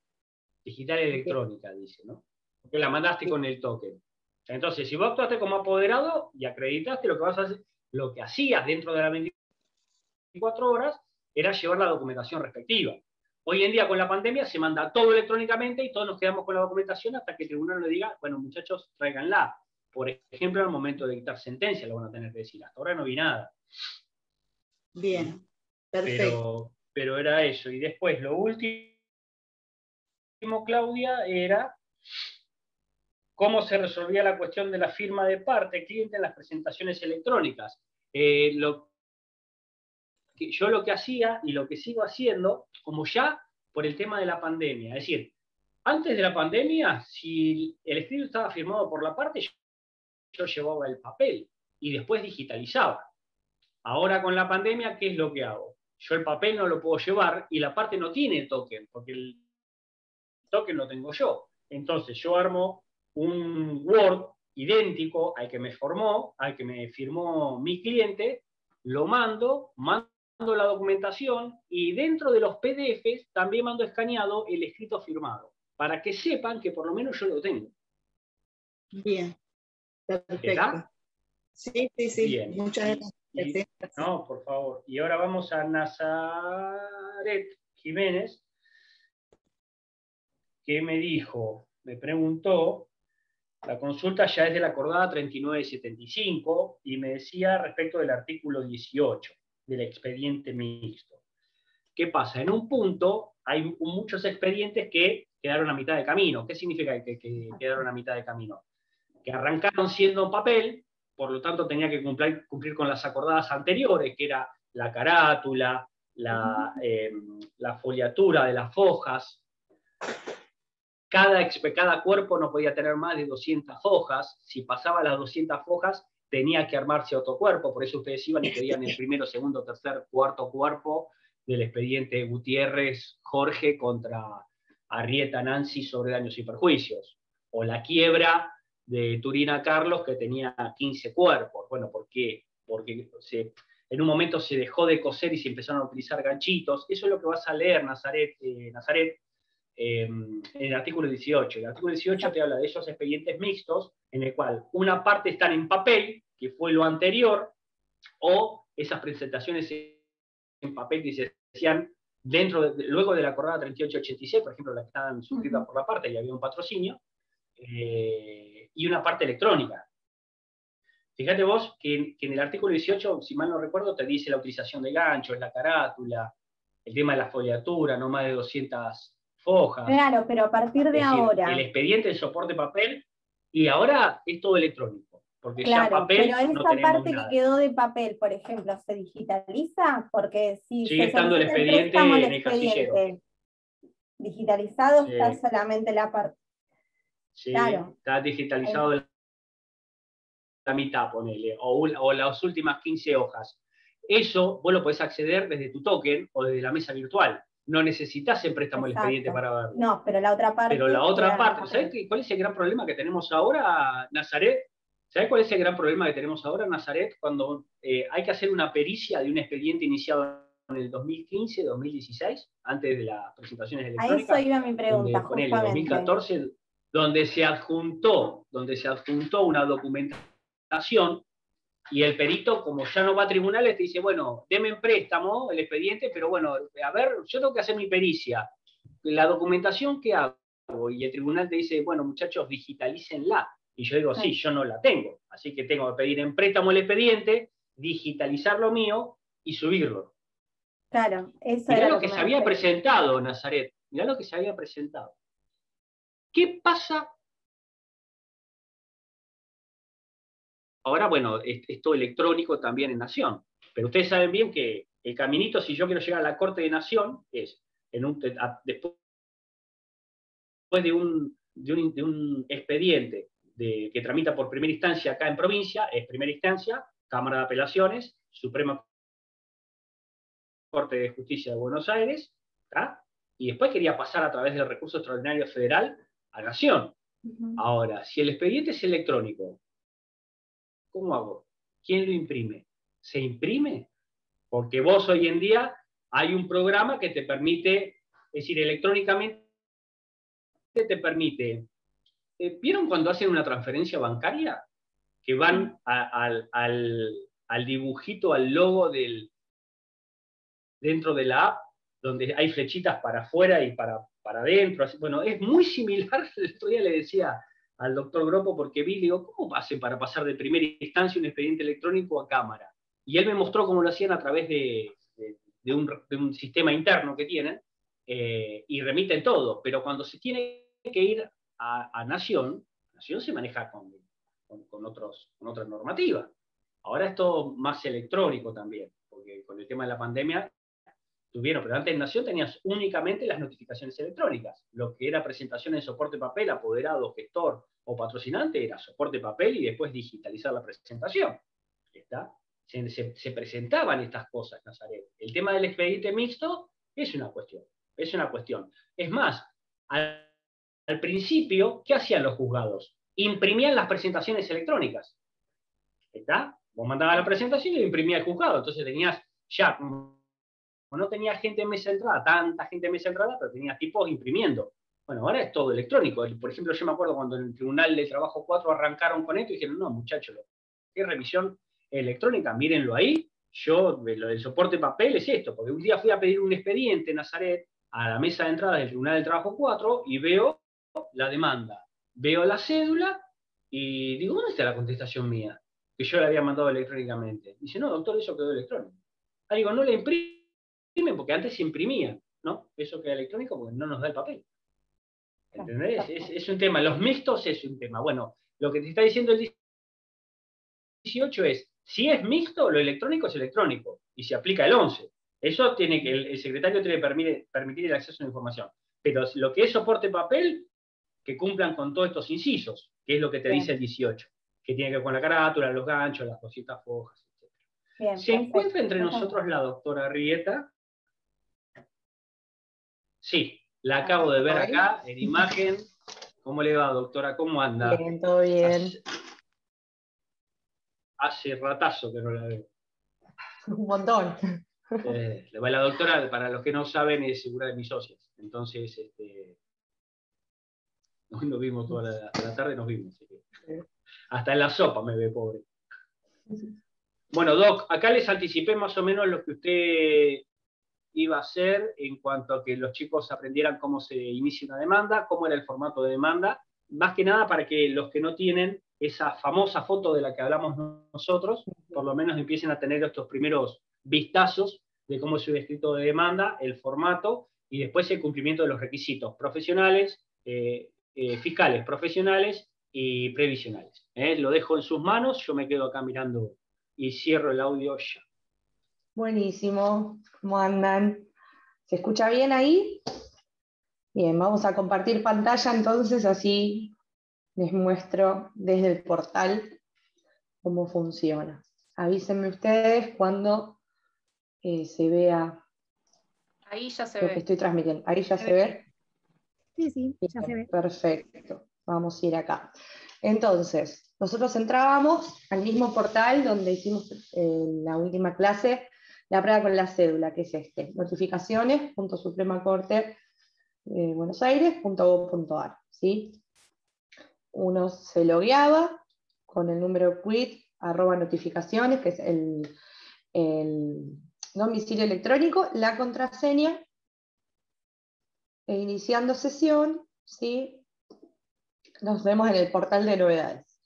Speaker 1: Digital electrónica, dice, ¿no? Porque la mandaste con el token. Entonces, si vos actuaste como apoderado y acreditaste, lo que vas a hacer, lo que hacías dentro de las 24 horas era llevar la documentación respectiva. Hoy en día, con la pandemia, se manda todo electrónicamente y todos nos quedamos con la documentación hasta que el tribunal nos diga, bueno, muchachos, tráiganla. Por ejemplo, al momento de dictar sentencia lo van a tener que decir. Hasta ahora no vi nada.
Speaker 4: Bien, perfecto.
Speaker 1: Pero era eso. Y después, lo último, Claudia, era cómo se resolvía la cuestión de la firma de parte cliente en las presentaciones electrónicas. Yo lo que hacía y lo que sigo haciendo, como ya por el tema de la pandemia, es decir, antes de la pandemia, si el escrito estaba firmado por la parte, yo llevaba el papel y después digitalizaba. Ahora con la pandemia, ¿qué es lo que hago? Yo el papel no lo puedo llevar y la parte no tiene token, porque el token lo tengo yo. Entonces yo armo un Word idéntico al que me firmó mi cliente, lo mando la documentación y dentro de los PDFs también mando escaneado el escrito firmado, para que sepan que por lo menos yo lo tengo.
Speaker 4: Bien, perfecto.
Speaker 1: ¿Está?
Speaker 4: Sí, sí, sí.
Speaker 1: Bien.
Speaker 4: Muchas gracias.
Speaker 1: No, por favor. Y ahora vamos a Nazaret Jiménez, que me preguntó, la consulta ya es de la acordada 3975, y me decía respecto del artículo 18 del expediente mixto. ¿Qué pasa? En un punto hay muchos expedientes que quedaron a mitad de camino. ¿Qué significa que quedaron a mitad de camino? Que arrancaron siendo papel, por lo tanto tenía que cumplir con las acordadas anteriores, que era la carátula, la foliatura de las hojas. Cada cuerpo no podía tener más de 200 hojas. Si pasaba las 200 hojas, tenía que armarse otro cuerpo. Por eso ustedes iban y pedían el primero, segundo, tercer, cuarto cuerpo del expediente Gutiérrez Jorge contra Arrieta Nancy sobre daños y perjuicios. O la quiebra de Turina Carlos, que tenía 15 cuerpos. Bueno, ¿por qué? Porque en un momento se dejó de coser y se empezaron a utilizar ganchitos. Eso es lo que vas a leer, Nazaret, en el artículo 18. El artículo 18 te habla de esos expedientes mixtos, en el cual una parte están en papel, que fue lo anterior, o esas presentaciones en papel que se hacían luego de la acordada 3886, por ejemplo, la que estaban suscritas por la parte y había un patrocinio, y una parte electrónica. Fíjate vos que en el artículo 18, si mal no recuerdo, te dice la utilización de ganchos, la carátula, el tema de la foliatura, no más de 200 hojas.
Speaker 2: Claro, pero a partir de ahora.
Speaker 1: El expediente de soporte papel, y ahora es todo electrónico. Porque
Speaker 2: claro,
Speaker 1: ya papel
Speaker 2: pero
Speaker 1: no
Speaker 2: esa
Speaker 1: tenemos
Speaker 2: parte
Speaker 1: nada.
Speaker 2: que quedó de papel, por ejemplo, ¿se digitaliza? Porque si
Speaker 1: sigue
Speaker 2: se
Speaker 1: estando el
Speaker 2: solicita
Speaker 1: expediente
Speaker 2: préstamo,
Speaker 1: en el casillero.
Speaker 2: Digitalizado
Speaker 1: Sí.
Speaker 2: está solamente la parte.
Speaker 1: Sí,
Speaker 2: claro.
Speaker 1: Está digitalizado la mitad, ponele, o las últimas 15 hojas. Eso vos lo podés acceder desde tu token o desde la mesa virtual. No necesitas el préstamo del expediente para verlo.
Speaker 2: No, pero la otra parte.
Speaker 1: Pero la otra parte, ¿sabés cuál es el gran problema que tenemos ahora, Nazaret? ¿Sabés cuál es el gran problema que tenemos ahora, Nazaret? Cuando hay que hacer una pericia de un expediente iniciado en el 2015, 2016, antes de las presentaciones electrónicas.
Speaker 2: A eso iba mi pregunta,
Speaker 1: donde, justamente. 2014, donde se adjuntó una documentación, y el perito, como ya no va a tribunales, te dice, bueno, deme en préstamo el expediente, pero bueno, a ver, yo tengo que hacer mi pericia. La documentación que hago, y el tribunal te dice, bueno, muchachos, digitalícenla. Y yo digo, sí, yo no la tengo. Así que tengo que pedir en préstamo el expediente, digitalizar lo mío y subirlo.
Speaker 2: Claro, eso
Speaker 1: Mirá
Speaker 2: era
Speaker 1: lo
Speaker 2: lo
Speaker 1: que
Speaker 2: me
Speaker 1: se había
Speaker 2: refería.
Speaker 1: presentado, Nazaret. Mirá lo que se había presentado. ¿Qué pasa? Ahora, bueno, es todo electrónico también en Nación. Pero ustedes saben bien que el caminito, si yo quiero llegar a la Corte de Nación, es después de un expediente que tramita por primera instancia acá en provincia, es primera instancia, Cámara de Apelaciones, Suprema Corte de Justicia de Buenos Aires, ¿tá? Y después quería pasar a través del recurso extraordinario federal a Nación. Ahora, si el expediente es electrónico, ¿cómo hago? ¿Quién lo imprime? ¿Se imprime? Porque vos hoy en día hay un programa que te permite, es decir, electrónicamente te permite. ¿Vieron cuando hacen una transferencia bancaria? Que van al dibujito, al logo dentro de la app, donde hay flechitas para afuera y para adentro. Bueno, es muy similar. El otro día le decía al doctor Gropo, porque vi, digo, ¿cómo hacen para pasar de primera instancia un expediente electrónico a cámara? Y él me mostró cómo lo hacían a través de un sistema interno que tienen, y remiten todo. Pero cuando se tiene que ir a Nación se maneja con otra normativa. Ahora es todo más electrónico también, porque con el tema de la pandemia pero antes en Nación tenías únicamente las notificaciones electrónicas. Lo que era presentación en soporte papel, apoderado, gestor o patrocinante, era soporte papel y después digitalizar la presentación. ¿Está? Se presentaban estas cosas, Nazaret. El tema del expediente mixto es una cuestión. Es más, al principio, ¿qué hacían los juzgados? Imprimían las presentaciones electrónicas. ¿Está? Vos mandabas la presentación y lo imprimía el juzgado. Entonces tenías ya, no tenía gente en mesa de entrada, tanta gente en mesa de entrada, pero tenía tipos imprimiendo. Bueno, ahora es todo electrónico. Por ejemplo, yo me acuerdo cuando en el Tribunal de Trabajo 4 arrancaron con esto y dijeron, no, muchachos, ¿qué revisión electrónica? Mírenlo ahí. Lo del soporte papel es esto, porque un día fui a pedir un expediente, Nazaret, a la mesa de entrada del Tribunal de Trabajo 4 y veo la demanda, veo la cédula y digo, ¿dónde está la contestación mía? Que yo la había mandado electrónicamente. Dice, no, doctor, eso quedó electrónico. Ah, digo, no la imprimen porque antes se imprimía, ¿no? Eso queda electrónico porque no nos da el papel. ¿Entendés? Es un tema. Los mixtos es un tema. Bueno, lo que te está diciendo el 18 es, si es mixto, lo electrónico es electrónico y se aplica el 11. Eso tiene que, el secretario tiene que permitir el acceso a la información. Pero lo que es soporte papel, que cumplan con todos estos incisos, que es lo que te dice el 18, que tiene que ver con la carátula, los ganchos, las cositas fojas, etc.
Speaker 2: Bien,
Speaker 1: ¿Se encuentra entre nosotros la doctora Rieta? Sí, la acabo de ver acá en imagen. ¿Cómo le va, doctora? ¿Cómo anda?
Speaker 5: Bien, todo bien.
Speaker 1: Hace ratazo que no la veo.
Speaker 5: Un montón.
Speaker 1: La doctora, para los que no saben, es una de mis socias. Entonces, nos vimos toda la tarde, nos vimos. Hasta en la sopa me ve, pobre. Bueno, Doc, acá les anticipé más o menos lo que usted iba a hacer en cuanto a que los chicos aprendieran cómo se inicia una demanda, cómo era el formato de demanda, más que nada para que los que no tienen esa famosa foto de la que hablamos nosotros, por lo menos empiecen a tener estos primeros vistazos de cómo es un escrito de demanda, el formato, y después el cumplimiento de los requisitos profesionales, fiscales, profesionales y previsionales. Lo dejo en sus manos, yo me quedo acá mirando y cierro el audio ya.
Speaker 5: Buenísimo. ¿Cómo andan? ¿Se escucha bien ahí? Bien, vamos a compartir pantalla entonces, así les muestro desde el portal cómo funciona. Avísenme ustedes cuando se vea
Speaker 3: Ahí ya se
Speaker 5: lo
Speaker 3: ve.
Speaker 5: que estoy transmitiendo. ¿Ahí ya se ve?
Speaker 6: Sí, ya se ve.
Speaker 5: Perfecto. Vamos a ir acá. Entonces, nosotros entrábamos al mismo portal donde hicimos la última clase, la prueba con la cédula, que es notificaciones.supremacorte.buenosaires.gov.ar, ¿sí? Uno se logueaba con el número quit @notificaciones, que es el domicilio electrónico, la contraseña, e iniciando sesión, ¿sí? Nos vemos en el portal de novedades.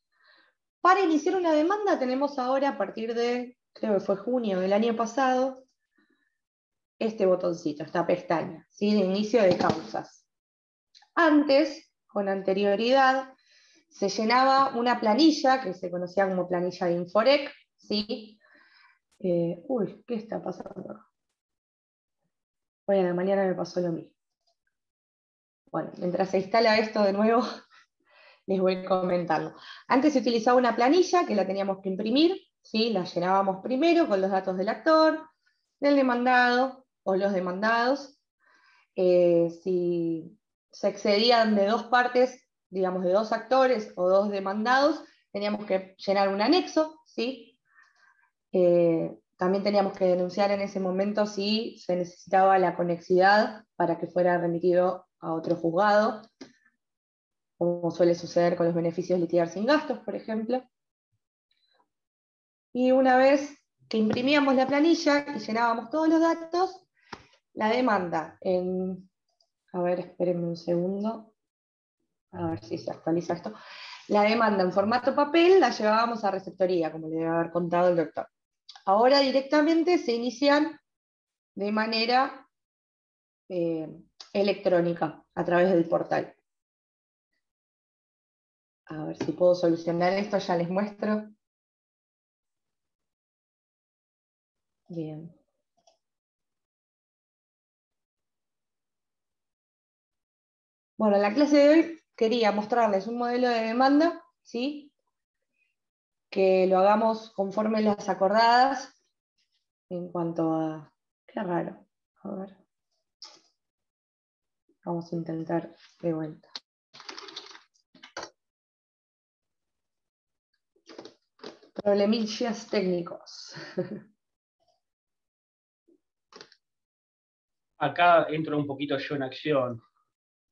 Speaker 5: Para iniciar una demanda tenemos ahora, a partir de creo que fue junio del año pasado, este botoncito, esta pestaña, ¿sí? De inicio de causas. Antes, con anterioridad, se llenaba una planilla que se conocía como planilla de Inforec, ¿sí? Uy, ¿qué está pasando? Hoy a la mañana me pasó lo mismo. Bueno, mientras se instala esto de nuevo, les voy comentando. Antes se utilizaba una planilla que la teníamos que imprimir, ¿sí? La llenábamos primero con los datos del actor, del demandado o los demandados. Si se excedían de dos partes, digamos de dos actores o dos demandados, teníamos que llenar un anexo, ¿sí? También teníamos que denunciar en ese momento si se necesitaba la conexidad para que fuera remitido a otro juzgado, como suele suceder con los beneficios litigar sin gastos, por ejemplo. Y una vez que imprimíamos la planilla y llenábamos todos los datos, la demanda a ver, espérenme un segundo, a ver si se actualiza esto. La demanda en formato papel la llevábamos a receptoría, como le debe haber contado el doctor. Ahora directamente se inician de manera electrónica, a través del portal. A ver si puedo solucionar esto, ya les muestro. Bien. Bueno, en la clase de hoy quería mostrarles un modelo de demanda, ¿sí? Que lo hagamos conforme las acordadas en cuanto a... Qué raro. A ver. Vamos a intentar de vuelta. Problemillas técnicos.
Speaker 1: Acá entro un poquito yo en acción.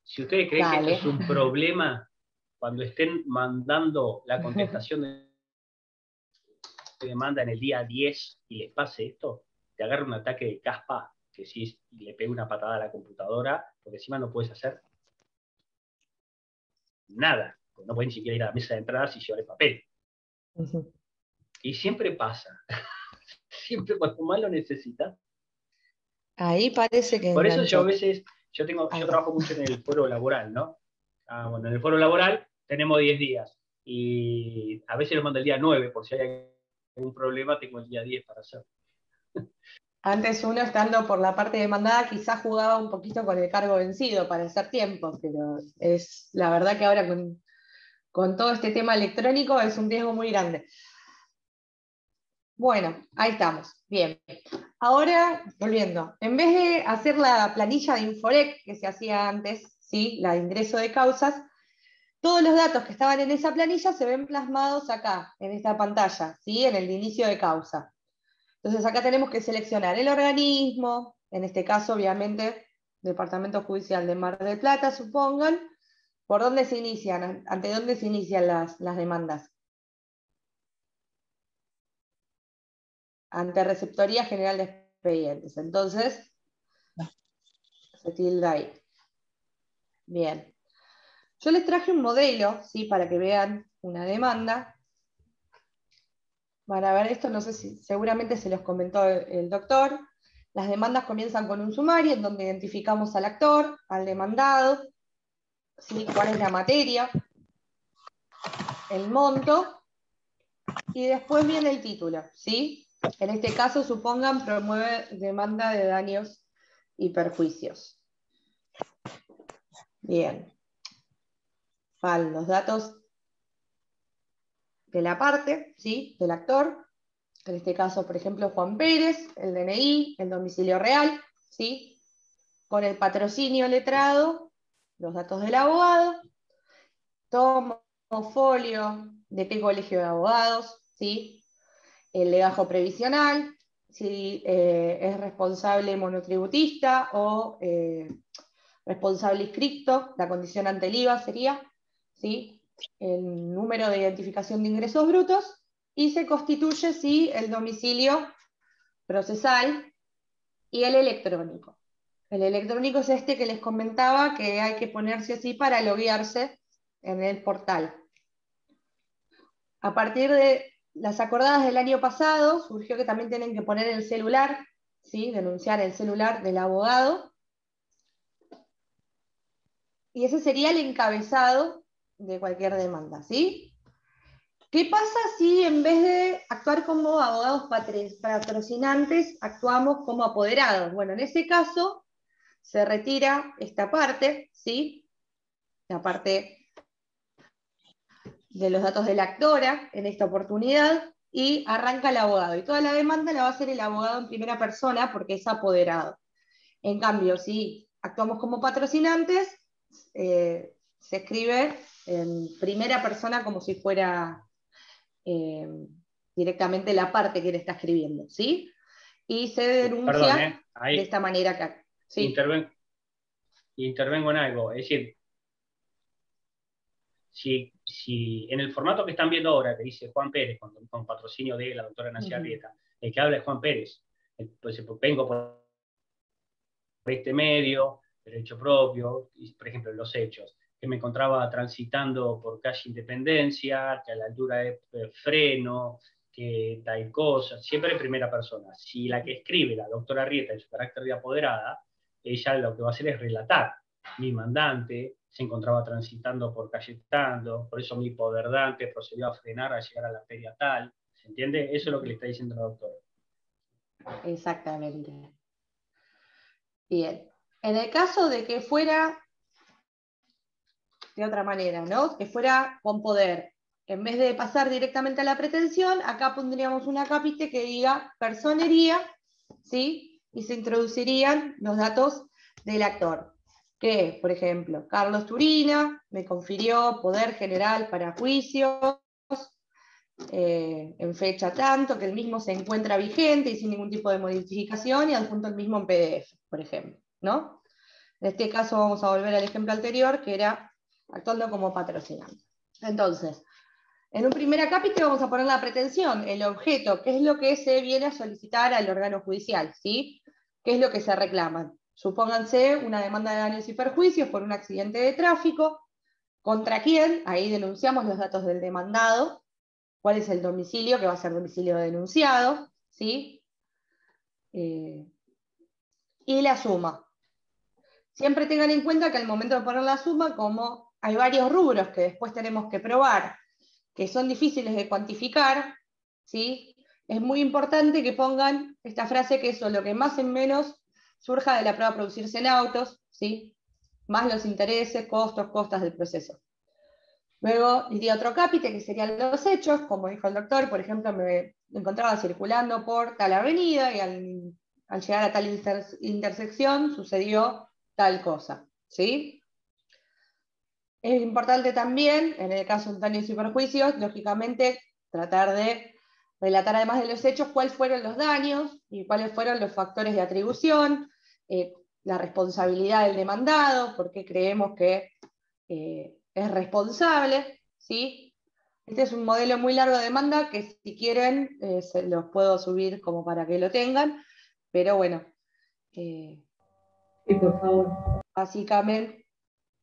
Speaker 1: Si ustedes creen que esto es un problema, cuando estén mandando la contestación de demanda en el día 10 y les pase esto, te agarra un ataque de caspa, que sí, y le pega una patada a la computadora, porque encima no puedes hacer nada, porque no puedes ni siquiera ir a la mesa de entradas y llevar el papel. Y siempre pasa. Siempre cuando más lo necesitas.
Speaker 5: Ahí parece que
Speaker 1: por eso
Speaker 5: enganchó.
Speaker 1: yo a veces, yo trabajo mucho en el foro laboral, ¿no? Bueno, en el foro laboral tenemos 10 días y a veces lo mando el día 9, por si hay algún problema tengo el día 10 para hacerlo.
Speaker 5: Antes uno, estando por la parte demandada, quizás jugaba un poquito con el cargo vencido para hacer tiempo, pero es la verdad que ahora con todo este tema electrónico es un riesgo muy grande. Bueno, ahí estamos, bien. Ahora, volviendo, en vez de hacer la planilla de Inforec que se hacía antes, ¿sí? La de ingreso de causas, todos los datos que estaban en esa planilla se ven plasmados acá, en esta pantalla, ¿sí? En el de inicio de causa. Entonces acá tenemos que seleccionar el organismo, en este caso obviamente Departamento Judicial de Mar del Plata, supongan, por dónde se inician, ante dónde se inician las demandas. Ante Receptoría General de Expedientes. Entonces, se tilda ahí. Bien. Yo les traje un modelo, ¿sí? Para que vean una demanda. Van a ver esto, no sé si seguramente se los comentó el doctor. Las demandas comienzan con un sumario en donde identificamos al actor, al demandado, ¿sí? Cuál es la materia, el monto, y después viene el título, ¿sí? En este caso, supongan, promueve demanda de daños y perjuicios. Bien. Van los datos de la parte, ¿sí? Del actor. En este caso, por ejemplo, Juan Pérez, el DNI, el domicilio real, ¿sí? Con el patrocinio letrado, los datos del abogado, tomo, folio, de qué colegio de abogados, ¿sí? El legajo previsional, si es responsable monotributista o responsable inscripto, la condición ante el IVA sería, ¿sí? El número de identificación de ingresos brutos, y se constituye, sí, el domicilio procesal y el electrónico. El electrónico es este que les comentaba que hay que ponerse así para loguearse en el portal. A partir de las acordadas del año pasado, surgió que también tienen que poner el celular, ¿sí? Denunciar el celular del abogado. Y ese sería el encabezado de cualquier demanda, ¿sí? ¿Qué pasa si en vez de actuar como abogados patrocinantes, actuamos como apoderados? Bueno, en ese caso se retira esta parte, ¿sí? La parte de los datos de la actora en esta oportunidad, y arranca el abogado. Y toda la demanda la va a hacer el abogado en primera persona porque es apoderado. En cambio, si actuamos como patrocinantes, se escribe en primera persona como si fuera directamente la parte que le está escribiendo, ¿sí? Y se denuncia
Speaker 1: Perdón, ahí
Speaker 5: de esta manera acá. ¿Sí?
Speaker 1: intervengo en algo. Es decir, si en el formato que están viendo ahora, que dice Juan Pérez, con patrocinio de la doctora Nancy Arrieta, el que habla es Juan Pérez, pues vengo por este medio, derecho propio, y, por ejemplo, los hechos, que me encontraba transitando por calle Independencia, que a la altura de Freno, que tal cosa, siempre en primera persona. Si la que escribe, la doctora Arrieta, en su carácter de apoderada, ella lo que va a hacer es relatar: mi mandante se encontraba transitando por calle Tando, por eso mi poderdante procedió a frenar a llegar a la feria tal. ¿Se entiende? Eso es lo que le está diciendo la doctora.
Speaker 5: Exactamente. Bien. En el caso de que fuera de otra manera, ¿no? Que fuera con poder, en vez de pasar directamente a la pretensión, acá pondríamos una cápite que diga personería, ¿sí? Y se introducirían los datos del actor. Que, por ejemplo, Carlos Turina me confirió poder general para juicios en fecha tanto, que el mismo se encuentra vigente y sin ningún tipo de modificación, y adjunto el mismo en PDF, por ejemplo, ¿no? En este caso vamos a volver al ejemplo anterior, que era actuando como patrocinante. Entonces, en un primer acápite vamos a poner la pretensión, el objeto, qué es lo que se viene a solicitar al órgano judicial, ¿sí? ¿Qué es lo que se reclama? Supónganse una demanda de daños y perjuicios por un accidente de tráfico. ¿Contra quién? Ahí denunciamos los datos del demandado. ¿Cuál es el domicilio? Que va a ser domicilio denunciado, ¿sí? Y la suma. Siempre tengan en cuenta que al momento de poner la suma, como hay varios rubros que después tenemos que probar, que son difíciles de cuantificar, ¿sí? Es muy importante que pongan esta frase, que eso, lo que más en menos surja de la prueba a producirse en autos, ¿sí? Más los intereses, costos, costas del proceso. Luego iría otro cápite, que serían los hechos, como dijo el doctor. Por ejemplo, me encontraba circulando por tal avenida y al llegar a tal intersección sucedió tal cosa, ¿sí? Es importante también, en el caso de daños y perjuicios, lógicamente, tratar de relatar, además de los hechos, cuáles fueron los daños y cuáles fueron los factores de atribución, la responsabilidad del demandado, por qué creemos que es responsable, ¿sí? Este es un modelo muy largo de demanda que, si quieren, se los puedo subir como para que lo tengan, pero bueno.
Speaker 7: Sí, por favor.
Speaker 5: Básicamente,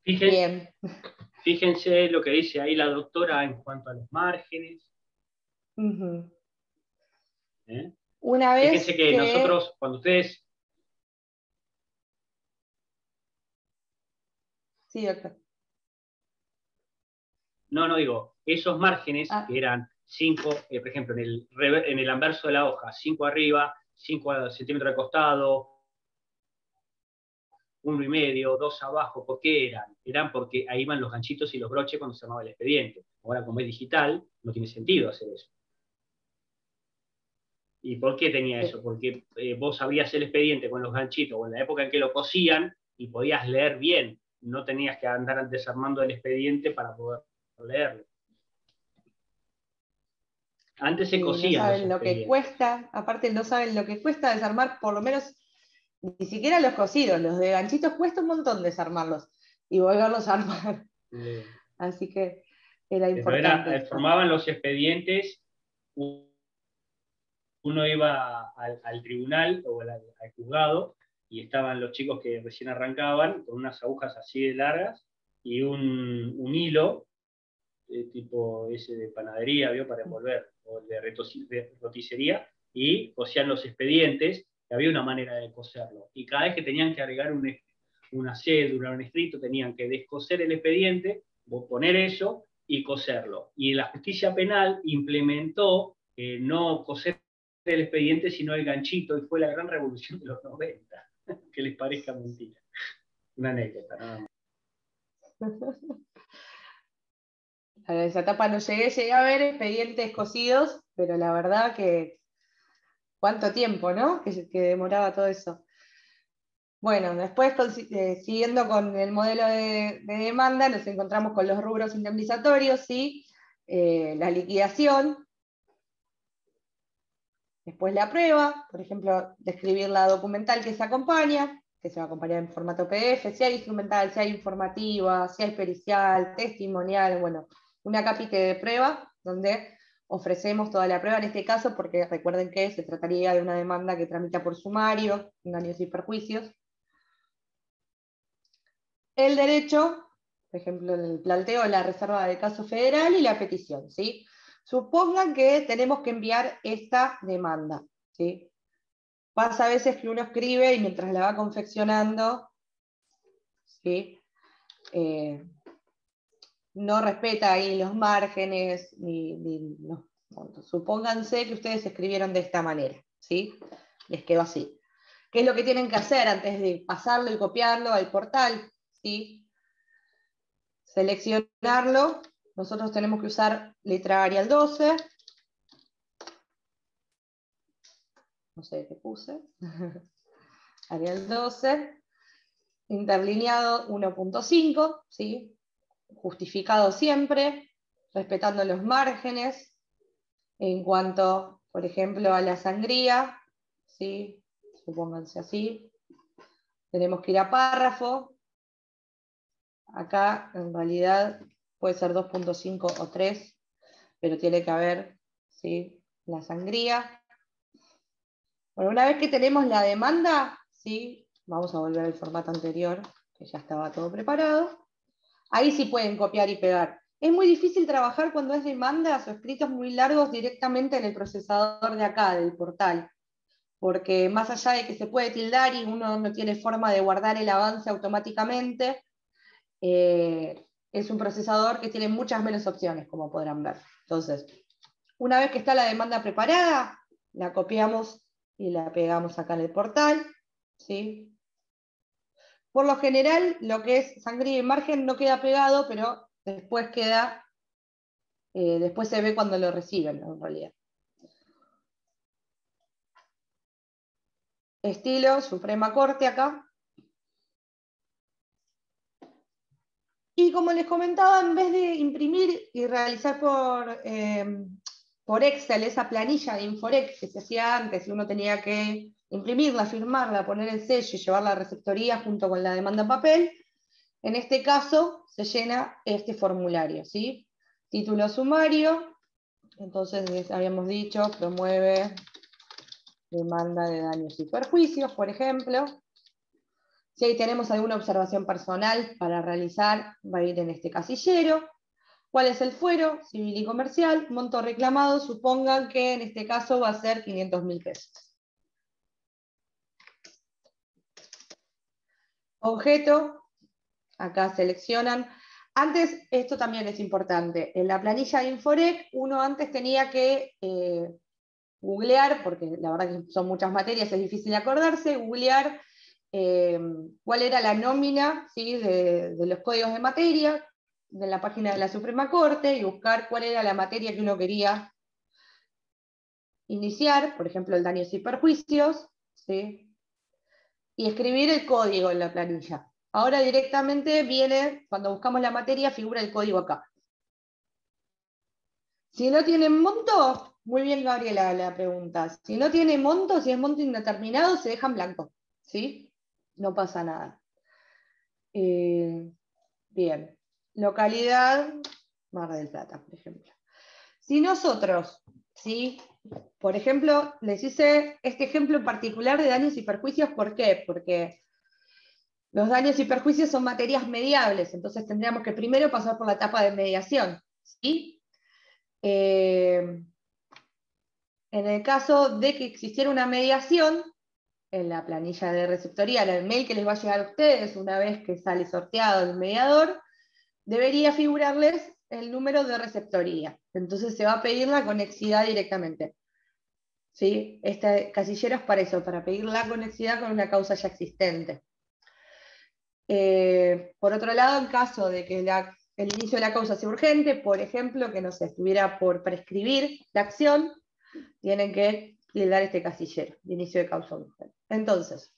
Speaker 1: Fíjense,
Speaker 5: bien.
Speaker 1: Fíjense lo que dice ahí la doctora en cuanto a los márgenes.
Speaker 5: Una vez
Speaker 1: Fíjense que nosotros, cuando ustedes...
Speaker 5: Sí, doctor.
Speaker 1: No digo, esos márgenes que eran 5, por ejemplo, en el anverso de la hoja, 5 arriba, 5 centímetros de costado, 1,5, 2 abajo. ¿Por qué eran? Eran porque ahí van los ganchitos y los broches cuando se armaba el expediente. Ahora, como es digital, no tiene sentido hacer eso. ¿Y por qué tenía eso? Porque vos abrías el expediente con los ganchitos, o en la época en que lo cosían, y podías leer bien. No tenías que andar desarmando el expediente para poder leerlo. Antes se cosían.
Speaker 5: No saben lo que cuesta, aparte no saben lo que cuesta desarmar, por lo menos, ni siquiera los cosidos, los de ganchitos cuesta un montón desarmarlos y volverlos a armar. Así que era importante.
Speaker 1: Formaban los expedientes, uno iba al tribunal o al juzgado, y estaban los chicos que recién arrancaban con unas agujas así de largas y un hilo tipo ese de panadería, ¿vio? Para envolver, o el de roticería, y cosían los expedientes, y había una manera de coserlo. Y cada vez que tenían que agregar una cédula, un escrito, tenían que descoser el expediente, poner eso y coserlo. Y la justicia penal implementó no coser el expediente, sino el ganchito, y fue la gran revolución de los 90, que les parezca mentira. Una anécdota, nada más.
Speaker 5: A esa etapa no llegué a ver expedientes cosidos, pero la verdad que cuánto tiempo, ¿no? Que demoraba todo eso. Bueno, después siguiendo con el modelo de demanda, nos encontramos con los rubros indemnizatorios, ¿sí? La liquidación, después la prueba, por ejemplo, describir la documental que se acompaña, que se va a acompañar en formato PDF, si hay instrumental, si hay informativa, si hay pericial, testimonial, bueno, una capite de prueba donde ofrecemos toda la prueba en este caso, porque recuerden que se trataría de una demanda que tramita por sumario, daños y perjuicios. El derecho, por ejemplo, el planteo de la reserva de caso federal y la petición, ¿sí? Supongan que tenemos que enviar esta demanda, ¿sí? Pasa a veces que uno escribe y mientras la va confeccionando, ¿sí? No respeta ahí los márgenes, no. Supónganse que ustedes escribieron de esta manera, ¿sí? Les quedó así. ¿Qué es lo que tienen que hacer antes de pasarlo y copiarlo al portal? ¿Sí? Seleccionarlo. Nosotros tenemos que usar letra Arial 12. No sé qué puse. Arial 12. Interlineado 1.5, ¿sí? Justificado siempre, respetando los márgenes. En cuanto, por ejemplo, a la sangría, ¿sí? Supónganse así. Tenemos que ir a párrafo. Acá, en realidad, puede ser 2.5 o 3, pero tiene que haber, ¿sí? La sangría. Bueno, una vez que tenemos la demanda, ¿sí? Vamos a volver al formato anterior, que ya estaba todo preparado. Ahí sí pueden copiar y pegar. Es muy difícil trabajar cuando es demandas o escritos muy largos directamente en el procesador de acá, del portal. Porque más allá de que se puede tildar y uno no tiene forma de guardar el avance automáticamente, es un procesador que tiene muchas menos opciones, como podrán ver. Entonces, una vez que está la demanda preparada, la copiamos y la pegamos acá en el portal, ¿sí? Por lo general, lo que es sangría y margen no queda pegado, pero después queda, después se ve cuando lo reciben, en realidad. Estilo, Suprema Corte acá. Y como les comentaba, en vez de imprimir y realizar por Excel esa planilla de Inforec que se hacía antes, y uno tenía que imprimirla, firmarla, poner el sello y llevarla a receptoría junto con la demanda en papel, en este caso se llena este formulario, ¿sí? Título sumario, entonces habíamos dicho, promueve demanda de daños y perjuicios, por ejemplo. Si ahí tenemos alguna observación personal para realizar, va a ir en este casillero. ¿Cuál es el fuero? Civil y comercial. Monto reclamado, supongan que en este caso va a ser 500.000 pesos. Objeto, acá seleccionan. Antes, esto también es importante, en la planilla de Inforec, uno antes tenía que googlear, porque la verdad que son muchas materias, es difícil acordarse, googlear cuál era la nómina, ¿sí? de los códigos de materia de la página de la Suprema Corte y buscar cuál era la materia que uno quería iniciar, por ejemplo, el daños y perjuicios, ¿sí? Y escribir el código en la planilla. Ahora directamente viene, cuando buscamos la materia, figura el código acá. Si no tienen monto, muy bien Gabriela la pregunta, si no tiene monto, si es monto indeterminado, se deja en blanco, ¿sí? No pasa nada. Bien. Localidad, Mar del Plata, por ejemplo. Si nosotros, ¿sí? Por ejemplo, les hice este ejemplo en particular de daños y perjuicios, ¿por qué? Porque los daños y perjuicios son materias mediables, entonces tendríamos que primero pasar por la etapa de mediación. ¿sí? En el caso de que existiera una mediación, en la planilla de receptoría, en el mail que les va a llegar a ustedes una vez que sale sorteado el mediador, debería figurarles el número de receptoría. Entonces se va a pedir la conexidad directamente. ¿Sí? Este casillero es para eso, para pedir la conexidad con una causa ya existente. Por otro lado, en caso de que el inicio de la causa sea urgente, por ejemplo, que no se estuviera por prescribir la acción, tienen que tildar este casillero de inicio de causa urgente. Entonces,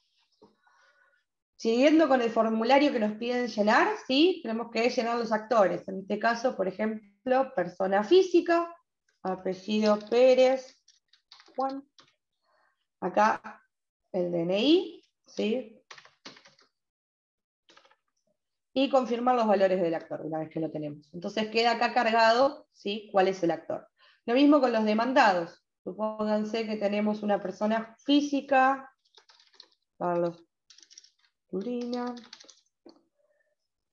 Speaker 5: siguiendo con el formulario que nos piden llenar, ¿sí? Tenemos que llenar los actores. En este caso, por ejemplo, persona física, apellido Pérez, Juan. Acá el DNI, ¿sí? Y confirmar los valores del actor, una vez que lo tenemos. Entonces queda acá cargado, ¿sí? ¿Cuál es el actor? Lo mismo con los demandados. Supónganse que tenemos una persona física, Carlos Turina,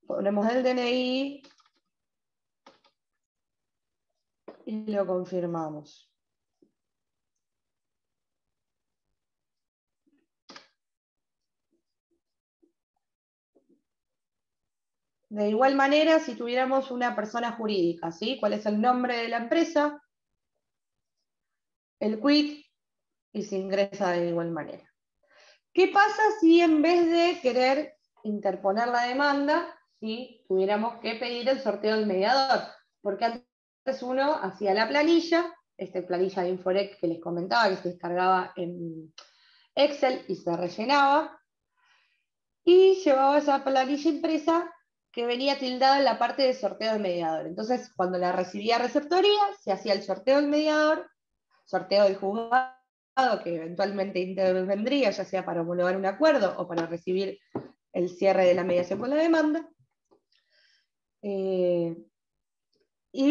Speaker 5: ponemos el DNI y lo confirmamos. De igual manera, si tuviéramos una persona jurídica, ¿sí? ¿Cuál es el nombre de la empresa? El quit, y se ingresa de igual manera. ¿Qué pasa si en vez de querer interponer la demanda, ¿sí? Tuviéramos que pedir el sorteo del mediador? Porque antes uno hacía la planilla, esta planilla de Inforec que les comentaba, que se descargaba en Excel y se rellenaba, y llevaba esa planilla impresa que venía tildada en la parte de sorteo del mediador. Entonces, cuando la recibía receptoría, se hacía el sorteo del mediador, sorteo del juzgado, que eventualmente intervendría, ya sea para homologar un acuerdo o para recibir el cierre de la mediación con la demanda. Y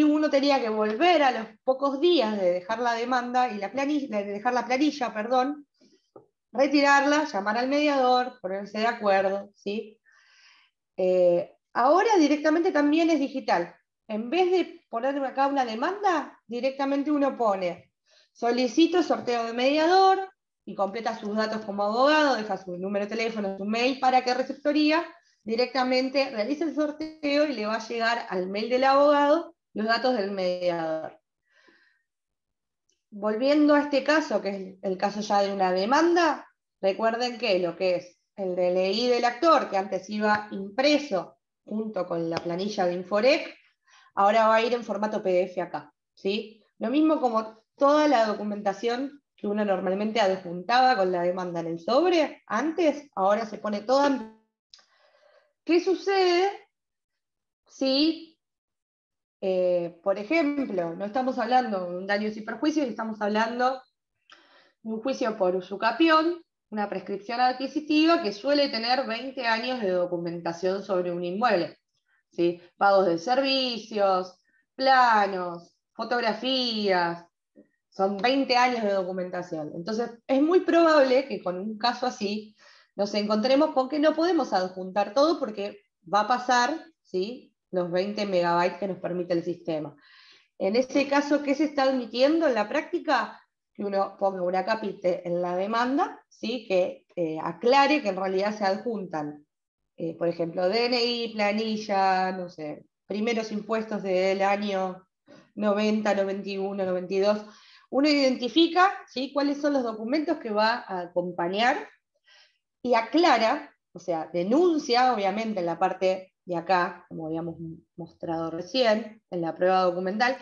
Speaker 5: uno tenía que volver a los pocos días de dejar la demanda y la planilla, de dejar la planilla, perdón, retirarla, llamar al mediador, ponerse de acuerdo, ¿sí? Ahora directamente también es digital. En vez de poner acá una demanda, directamente uno pone solicito sorteo de mediador y completa sus datos como abogado, deja su número de teléfono, su mail, para que receptoría directamente realice el sorteo y le va a llegar al mail del abogado los datos del mediador. Volviendo a este caso, que es el caso ya de una demanda, recuerden que lo que es el DNI del actor, que antes iba impreso junto con la planilla de Inforec, ahora va a ir en formato PDF acá, ¿sí? Lo mismo como toda la documentación que uno normalmente adjuntaba con la demanda en el sobre, antes, ahora se pone toda en... ¿Qué sucede si, por ejemplo, no estamos hablando de un daños y perjuicios, estamos hablando de un juicio por usucapión, una prescripción adquisitiva que suele tener 20 años de documentación sobre un inmueble, ¿sí? Pagos de servicios, planos, fotografías, son 20 años de documentación. Entonces, es muy probable que con un caso así nos encontremos con que no podemos adjuntar todo porque va a pasar, ¿sí?, los 20 megabytes que nos permite el sistema. En ese caso, ¿qué se está admitiendo en la práctica? Que uno ponga una capite en la demanda, ¿sí?, que aclare que en realidad se adjuntan, por ejemplo, DNI, planilla, no sé, primeros impuestos del año 90, 91, 92. Uno identifica, ¿sí?, cuáles son los documentos que va a acompañar y aclara, o sea, denuncia, obviamente, en la parte de acá, como habíamos mostrado recién, en la prueba documental,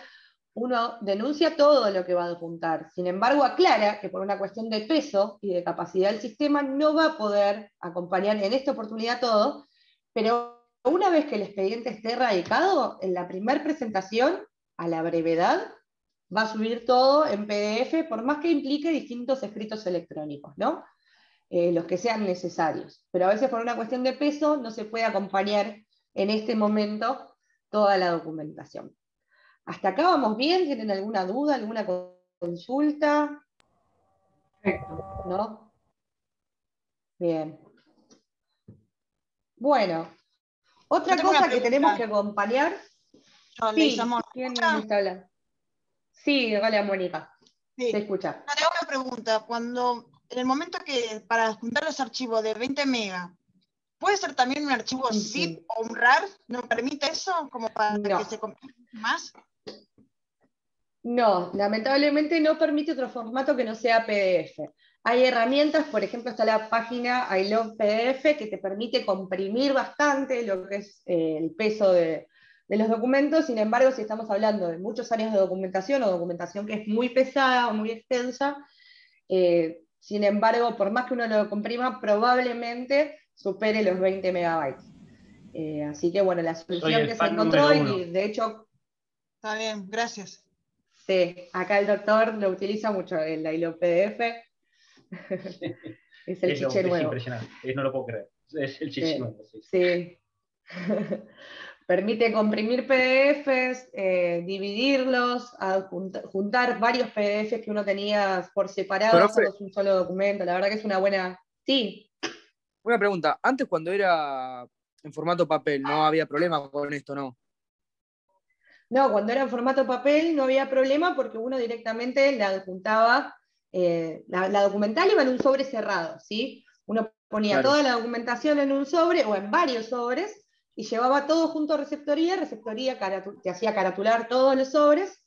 Speaker 5: uno denuncia todo lo que va a adjuntar. Sin embargo, aclara que por una cuestión de peso y de capacidad del sistema no va a poder acompañar en esta oportunidad todo, pero una vez que el expediente esté radicado, en la primera presentación, a la brevedad, va a subir todo en PDF, por más que implique distintos escritos electrónicos, ¿no? Los que sean necesarios. Pero a veces por una cuestión de peso no se puede acompañar en este momento toda la documentación. ¿Hasta acá vamos bien? ¿Tienen alguna duda, alguna consulta?
Speaker 7: Perfecto.
Speaker 5: ¿No? Bien. Bueno, otra cosa que tenemos que acompañar.
Speaker 8: Yo,
Speaker 5: Sí,
Speaker 8: Leisa Mora.
Speaker 5: ¿quién me está hablando? Sí, hola Mónica,
Speaker 8: Sí.
Speaker 5: se escucha.
Speaker 8: No, te hago una pregunta. Cuando, en el momento que para juntar los archivos de 20 megas, ¿puede ser también un archivo zip o un RAR? ¿No permite eso? Como para que se complique más.
Speaker 5: No, lamentablemente no permite otro formato que no sea PDF. Hay herramientas, por ejemplo, está la página I Love PDF, que te permite comprimir bastante lo que es el peso de los documentos. Sin embargo, si estamos hablando de muchos años de documentación o documentación que es muy pesada o muy extensa, sin embargo, por más que uno lo comprima, probablemente supere los 20 megabytes. Así que bueno, la solución que se encontró, y de hecho...
Speaker 8: Está bien, gracias.
Speaker 5: Sí, acá el doctor lo utiliza mucho, el ILO PDF. Es el chiche nuevo.
Speaker 1: Es impresionante, no lo puedo creer. Es el chiche nuevo.
Speaker 5: Sí. Permite comprimir PDFs, dividirlos, juntar varios PDFs que uno tenía por separado, hacerlos un solo documento. La verdad que es una buena... Sí.
Speaker 9: Una pregunta, antes cuando era en formato papel no había problema con esto, ¿no?
Speaker 5: No, cuando era en formato papel no había problema porque uno directamente le adjuntaba, la documental iba en un sobre cerrado, ¿sí? Uno ponía toda la documentación en un sobre o en varios sobres y llevaba todo junto a receptoría te hacía caratular todos los sobres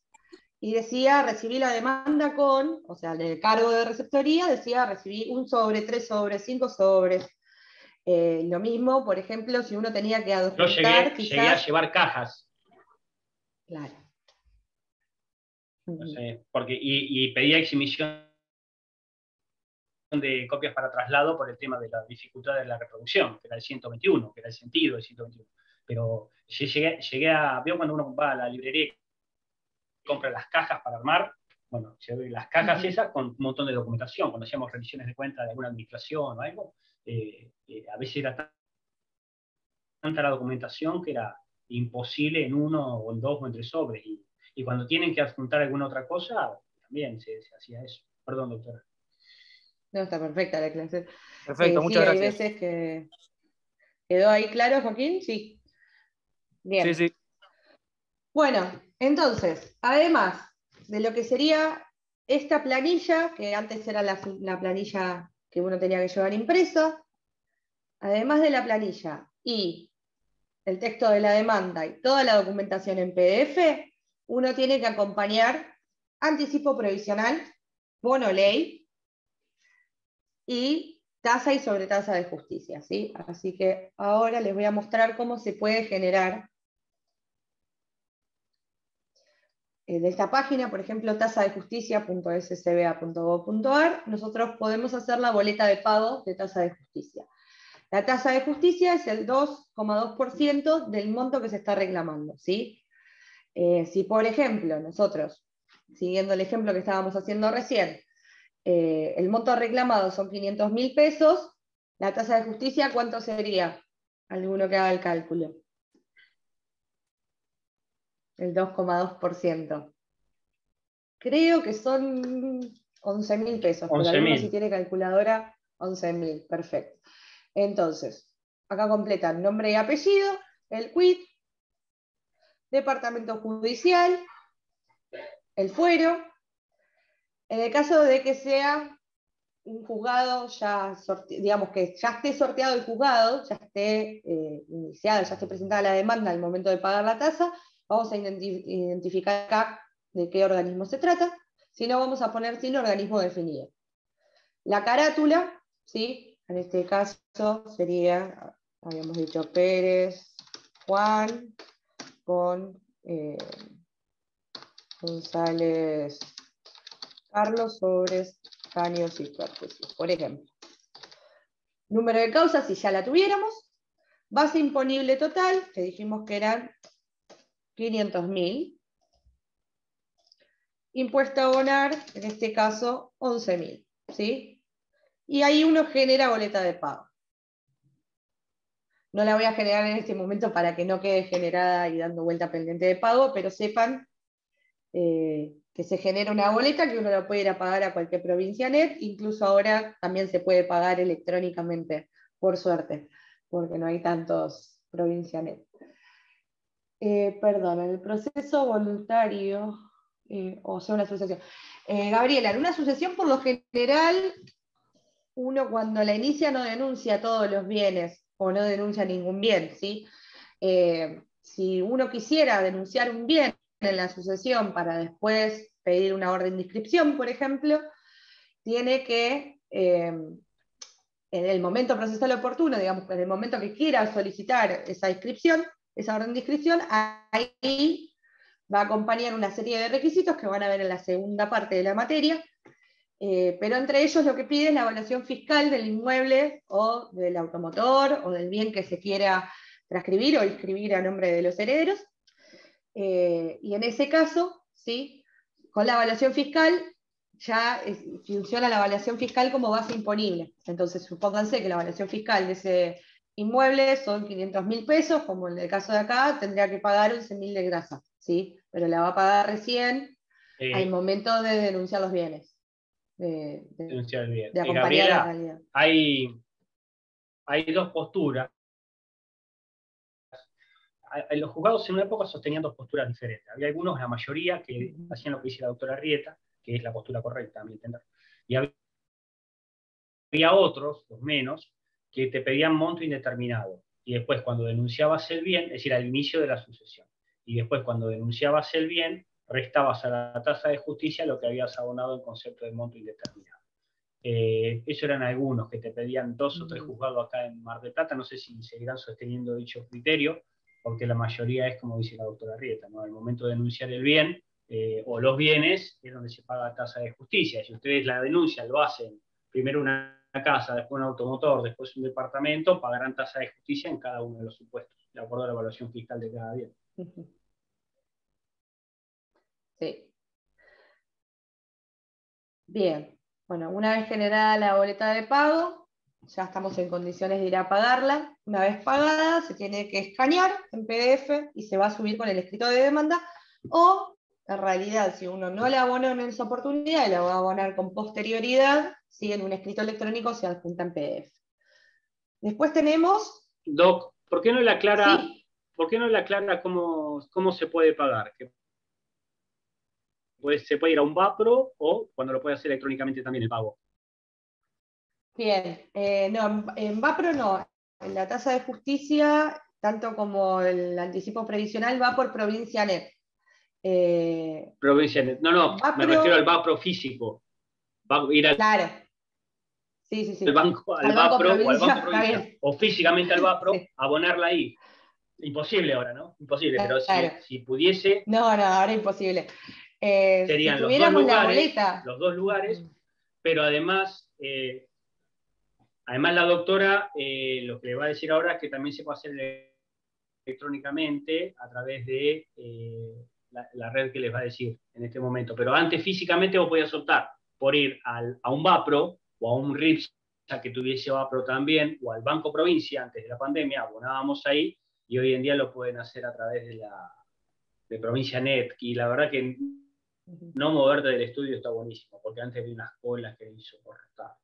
Speaker 5: y decía, recibí la demanda con, o sea, el cargo de receptoría decía, recibí un sobre, 3 sobres, 5 sobres. Lo mismo, por ejemplo, si uno tenía que adjuntar...
Speaker 1: Yo llegué a llevar cajas.
Speaker 5: Claro.
Speaker 1: No sé, porque, y pedía exhibición de copias para traslado por el tema de la dificultad de la reproducción, que era el 121, que era el sentido del 121. Pero llegué a... Veo cuando uno va a la librería y compra las cajas para armar, bueno, las cajas esas con un montón de documentación, cuando hacíamos revisiones de cuenta de alguna administración o algo, a veces era tanta la documentación que era imposible en uno o en dos o en tres sobres. Y cuando tienen que adjuntar alguna otra cosa, también se hacía eso. Perdón, doctora.
Speaker 5: No, está perfecta la clase.
Speaker 9: Perfecto, muchas gracias.
Speaker 5: Hay veces que... ¿Quedó ahí claro, Joaquín? Sí. Bien.
Speaker 9: Sí.
Speaker 5: Bueno, entonces, además de lo que sería esta planilla, que antes era la planilla que uno tenía que llevar impresa, además de la planilla y el texto de la demanda y toda la documentación en PDF, uno tiene que acompañar anticipo provisional, bono ley y tasa y sobretasa de justicia, ¿sí? Así que ahora les voy a mostrar cómo se puede generar de esta página, por ejemplo, tasadejusticia.scba.gov.ar, nosotros podemos hacer la boleta de pago de tasa de justicia. La tasa de justicia es el 2,2% del monto que se está reclamando, ¿sí? Si, por ejemplo, nosotros, siguiendo el ejemplo que estábamos haciendo recién, el monto reclamado son 500.000 pesos, la tasa de justicia, ¿cuánto sería? Alguno que haga el cálculo. El 2,2%. Creo que son 11.000 pesos, pero alguno si tiene calculadora, 11.000, perfecto. Entonces, acá completan nombre y apellido, el quit, departamento judicial, el fuero. En el caso de que sea un juzgado ya, digamos que ya esté sorteado el juzgado, ya esté iniciada, ya esté presentada la demanda al momento de pagar la tasa, vamos a identificar acá de qué organismo se trata, si no vamos a poner sin organismo definido. La carátula, ¿sí? En este caso sería, habíamos dicho Pérez, Juan, con González, Carlos, Sobres, Caños y Perjuicios, por ejemplo. Número de causas, si ya la tuviéramos. Base imponible total, que dijimos que eran 500.000. Impuesto a abonar, en este caso, 11.000. ¿Sí? Y ahí uno genera boleta de pago. No la voy a generar en este momento para que no quede generada y dando vuelta pendiente de pago, pero sepan que se genera una boleta que uno la puede ir a pagar a cualquier provincia net, incluso ahora también se puede pagar electrónicamente, por suerte, porque no hay tantos provincia net. Perdón, el proceso voluntario, o sea, una asociación. Gabriela, en una asociación por lo general, uno cuando la inicia no denuncia todos los bienes, o no denuncia ningún bien, ¿sí? Si uno quisiera denunciar un bien en la asociación para después pedir una orden de inscripción, por ejemplo, tiene que, en el momento procesal oportuno, digamos, en el momento que quiera solicitar esa inscripción, esa orden de inscripción, ahí va a acompañar una serie de requisitos que van a ver en la segunda parte de la materia, pero entre ellos lo que pide es la evaluación fiscal del inmueble o del automotor o del bien que se quiera transcribir o inscribir a nombre de los herederos. Y en ese caso, ¿sí? Con la evaluación fiscal ya funciona la evaluación fiscal como base imponible. Entonces, supónganse que la evaluación fiscal de ese inmueble son 500.000 pesos, como en el caso de acá, tendría que pagar 11.000 de grasa, ¿sí? Pero la va a pagar recién al momento de denunciar los bienes.
Speaker 1: Denunciar el bien.
Speaker 5: De acompañar
Speaker 1: Gabriela,
Speaker 5: la realidad.
Speaker 1: hay dos posturas. Los juzgados en una época sostenían dos posturas diferentes. Había algunos, la mayoría, que hacían lo que dice la doctora Arrieta, que es la postura correcta, a mi entender. Y había otros, los menos, que te pedían monto indeterminado. Y después, cuando denunciabas el bien, es decir, al inicio de la sucesión, y después, cuando denunciabas el bien, restabas a la tasa de justicia lo que habías abonado en concepto de monto indeterminado. Esos eran algunos que te pedían 2 o 3 juzgados acá en Mar del Plata. No sé si seguirán sosteniendo dicho criterio, porque la mayoría es como dice la doctora Arrieta, ¿no? Al momento de denunciar el bien o los bienes es donde se paga tasa de justicia. Si ustedes la denuncia lo hacen primero una casa, después un automotor, después un departamento, pagarán tasa de justicia en cada uno de los supuestos, de acuerdo a la evaluación fiscal de cada bien.
Speaker 5: Sí. Bien. Bueno, una vez generada la boleta de pago, ya estamos en condiciones de ir a pagarla. Una vez pagada, se tiene que escanear en PDF y se va a subir con el escrito de demanda, o en realidad, si uno no la abonó en esa oportunidad y la va a abonar con posterioridad, si en un escrito electrónico se adjunta en PDF. Después tenemos...
Speaker 1: Doc, ¿por qué no le aclara,
Speaker 5: ¿sí?
Speaker 1: ¿por qué no le aclara cómo se puede pagar? Se puede ir a un VAPRO o cuando lo puede hacer electrónicamente también el pago.
Speaker 5: Bien, no, en VAPRO no. En la tasa de justicia, tanto como el anticipo previsional, va por provincia net.
Speaker 1: Provincia net. No,
Speaker 5: VAPRO,
Speaker 1: me refiero al VAPRO físico. Va a ir al,
Speaker 5: claro. Sí.
Speaker 1: al banco, al
Speaker 5: banco
Speaker 1: VAPRO
Speaker 5: provincia,
Speaker 1: o al banco provincia. O físicamente al VAPRO, sí. Abonarla ahí. Imposible ahora, ¿no? Imposible, pero
Speaker 5: claro.
Speaker 1: si pudiese...
Speaker 5: No, ahora imposible.
Speaker 1: Serían
Speaker 5: si
Speaker 1: los dos lugares, pero además la doctora lo que le va a decir ahora es que también se puede hacer electrónicamente a través de la red que les va a decir en este momento. Pero antes físicamente vos podías optar por ir a un VAPRO o a un RIPSA que tuviese VAPRO también, o al Banco Provincia antes de la pandemia, abonábamos ahí, y hoy en día lo pueden hacer a través de Provincia Net. Y la verdad que no moverte del estudio está buenísimo, porque antes vi unas colas que hizo insoportable.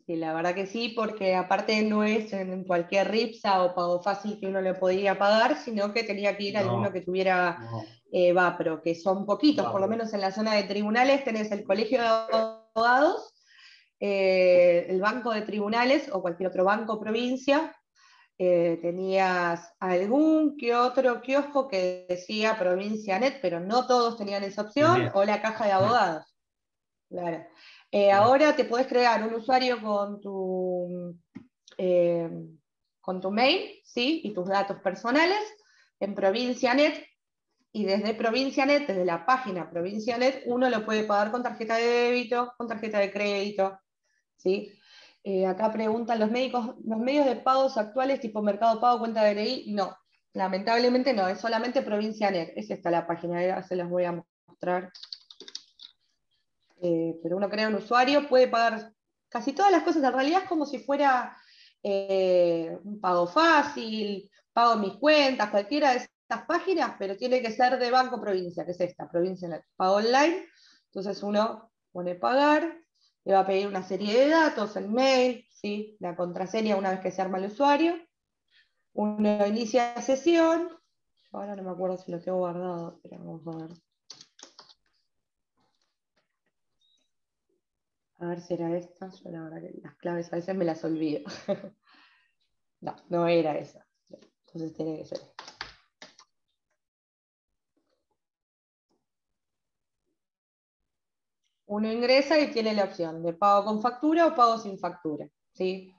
Speaker 5: Sí, la verdad que sí, porque aparte no es en cualquier RIPSA o pago fácil que uno le podía pagar, sino que tenía que ir a alguno que tuviera VAPRO, que son poquitos, por lo menos en la zona de tribunales tenés el Colegio de Abogados, el Banco de Tribunales o cualquier otro banco provincia. Tenías algún que otro kiosco que decía Provincia Net, pero no todos tenían esa opción, o la Caja de Abogados. Claro. Ahora te podés crear un usuario con tu mail, ¿sí? Y tus datos personales en ProvinciaNet, y desde ProvinciaNet, desde la página ProvinciaNet, uno lo puede pagar con tarjeta de débito, con tarjeta de crédito, ¿sí? Acá preguntan los medios de pagos actuales, tipo Mercado Pago, cuenta de DNI, no, lamentablemente no, es solamente ProvinciaNet, es esta la página, ahora se las voy a mostrar. Pero uno crea un usuario, puede pagar casi todas las cosas, en realidad es como si fuera un pago fácil, pago en mis cuentas, cualquiera de estas páginas, pero tiene que ser de Banco Provincia, que es esta, ProvinciaNet, pago online. Entonces uno pone pagar, le va a pedir una serie de datos, el mail, ¿sí? La contraseña una vez que se arma el usuario, uno inicia sesión, Yo ahora no me acuerdo si lo tengo guardado, pero vamos a ver. A ver si era esta. Yo la verdad que las claves a veces me las olvido. No, no era esa. Entonces tiene que ser esta. Uno ingresa y tiene la opción de pago con factura o pago sin factura, ¿sí?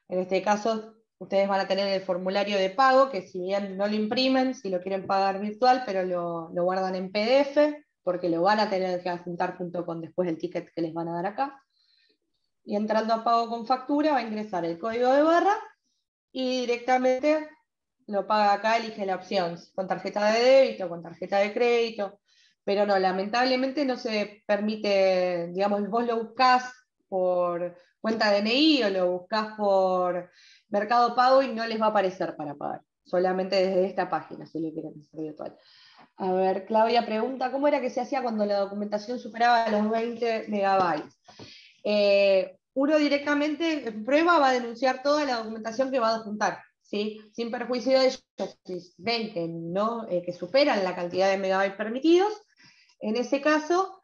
Speaker 5: En este caso, ustedes van a tener el formulario de pago, que si bien no lo imprimen, si lo quieren pagar virtual, pero lo guardan en PDF, porque lo van a tener que adjuntar junto con después el ticket que les van a dar acá. Y entrando a pago con factura, va a ingresar el código de barra y directamente lo paga acá, elige la opción, con tarjeta de débito, con tarjeta de crédito. Pero no, lamentablemente no se permite, digamos, vos lo buscás por cuenta DNI o lo buscás por Mercado Pago y no les va a aparecer para pagar. Solamente desde esta página, si lo quieren hacer virtual. A ver, Claudia pregunta, ¿cómo era que se hacía cuando la documentación superaba los 20 megabytes? Uno directamente en prueba va a denunciar toda la documentación que va a adjuntar, ¿sí? Sin perjuicio de ellos, si ven que superan la cantidad de megabytes permitidos. En ese caso,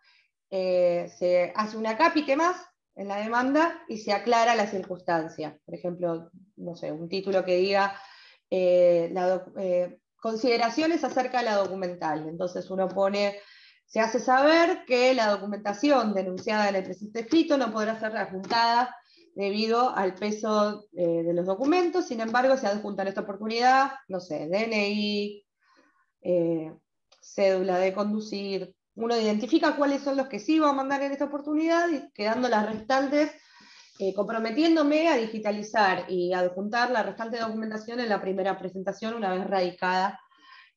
Speaker 5: se hace una cápite más en la demanda y se aclara la circunstancia. Por ejemplo, no sé, un título que diga consideraciones acerca de la documental. Entonces uno pone, se hace saber que la documentación denunciada en el presente escrito no podrá ser adjuntada debido al peso de los documentos, sin embargo se adjunta en esta oportunidad, no sé, DNI, cédula de conducir. Uno identifica cuáles son los que sí va a mandar en esta oportunidad y quedando las restantes, comprometiéndome a digitalizar y adjuntar la restante documentación en la primera presentación una vez radicada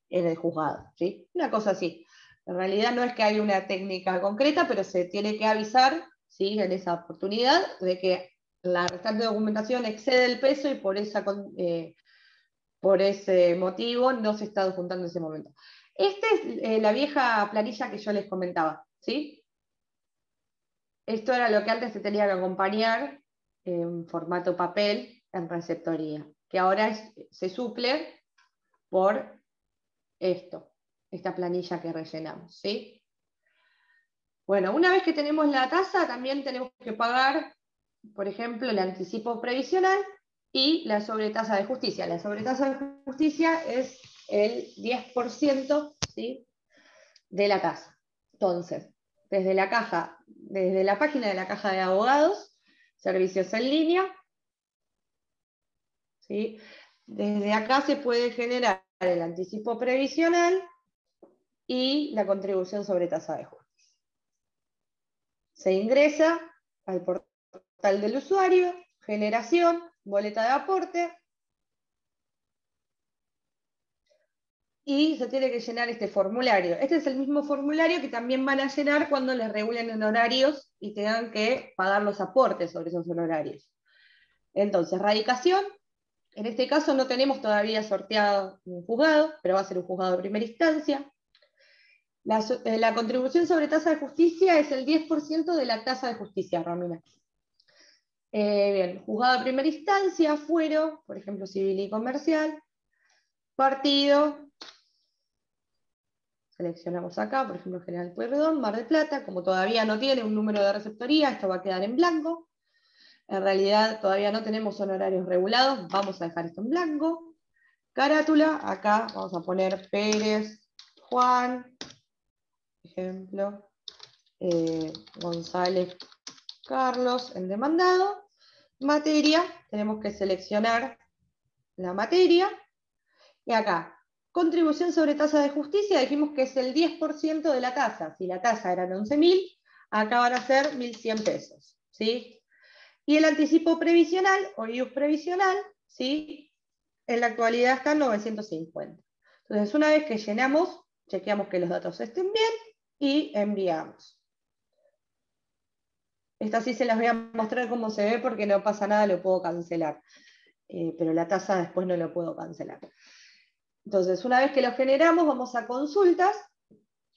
Speaker 5: en el juzgado, ¿sí? Una cosa así. En realidad no es que haya una técnica concreta, pero se tiene que avisar, ¿sí?, en esa oportunidad de que la restante documentación excede el peso y por ese motivo no se está adjuntando en ese momento. Esta es la vieja planilla que yo les comentaba, ¿sí? Esto era lo que antes se tenía que acompañar en formato papel en receptoría, que ahora se suple por esta planilla que rellenamos, ¿sí? Bueno, una vez que tenemos la tasa, también tenemos que pagar, por ejemplo, el anticipo previsional y la sobretasa de justicia. La sobretasa de justicia es el 10%, ¿sí?, de la tasa. Entonces, desde la página de la Caja de Abogados, servicios en línea, ¿sí?, desde acá se puede generar el anticipo previsional y la contribución sobre tasa de justicia. Se ingresa al portal del usuario, generación, boleta de aporte, y se tiene que llenar este formulario. Este es el mismo formulario que también van a llenar cuando les regulen en horarios y tengan que pagar los aportes sobre esos honorarios. Entonces, radicación. En este caso no tenemos todavía sorteado un juzgado, pero va a ser un juzgado de primera instancia. La contribución sobre tasa de justicia es el 10% de la tasa de justicia, Romina. Bien, juzgado de primera instancia, fuero, por ejemplo, civil y comercial, partido, seleccionamos acá, por ejemplo, General Pueyrredón, Mar del Plata, como todavía no tiene un número de receptoría, esto va a quedar en blanco. En realidad todavía no tenemos honorarios regulados, vamos a dejar esto en blanco. Carátula, acá vamos a poner Pérez, Juan, ejemplo, González, Carlos, el demandado. Materia, tenemos que seleccionar la materia. Y acá, contribución sobre tasa de justicia, dijimos que es el 10% de la tasa. Si la tasa eran 11.000, acá van a ser 1.100 pesos, ¿sí? Y el anticipo previsional, o IUS previsional, ¿sí?, en la actualidad está en 950. Entonces, una vez que llenamos, chequeamos que los datos estén bien y enviamos. Esta sí se las voy a mostrar cómo se ve porque no pasa nada, lo puedo cancelar. Pero la tasa después no lo puedo cancelar. Entonces, una vez que lo generamos, vamos a consultas,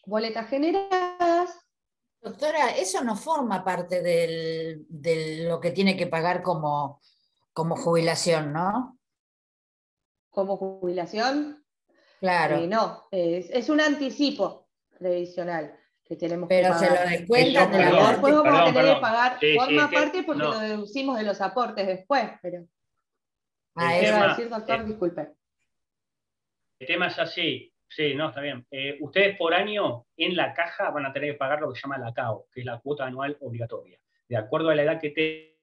Speaker 5: boletas generadas.
Speaker 10: Doctora, eso no forma parte de lo que tiene que pagar como jubilación, ¿no?
Speaker 5: Como jubilación.
Speaker 10: Claro.
Speaker 5: No, es un anticipo previsional que tenemos
Speaker 10: Pero
Speaker 5: que
Speaker 10: se
Speaker 5: pagar.
Speaker 10: lo descuentan del
Speaker 5: Pero
Speaker 10: aporte.
Speaker 5: después vamos a tener
Speaker 1: perdón.
Speaker 5: que pagar,
Speaker 1: Sí,
Speaker 5: forma
Speaker 1: es que
Speaker 5: parte porque
Speaker 1: no.
Speaker 5: lo deducimos de los aportes después, pero...
Speaker 10: Ah,
Speaker 5: ¿Qué
Speaker 10: eso.
Speaker 5: va a decir, doctor? Disculpe.
Speaker 1: El tema es así. Sí, no, está bien. Ustedes por año en la caja van a tener que pagar lo que se llama la CAO, que es la cuota anual obligatoria. De acuerdo a la edad que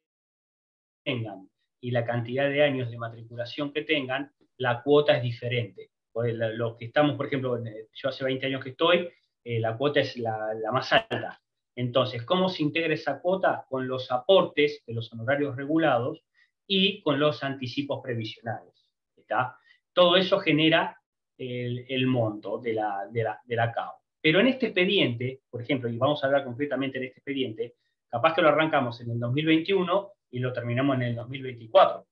Speaker 1: tengan y la cantidad de años de matriculación que tengan, la cuota es diferente. Los que estamos, por ejemplo, yo hace 20 años que estoy, la cuota es la más alta. Entonces, ¿cómo se integra esa cuota? Con los aportes de los honorarios regulados y con los anticipos previsionales. ¿Está? Todo eso genera el monto de la CAO. Pero en este expediente, por ejemplo, y vamos a hablar concretamente en este expediente, capaz que lo arrancamos en el 2021 y lo terminamos en el 2024.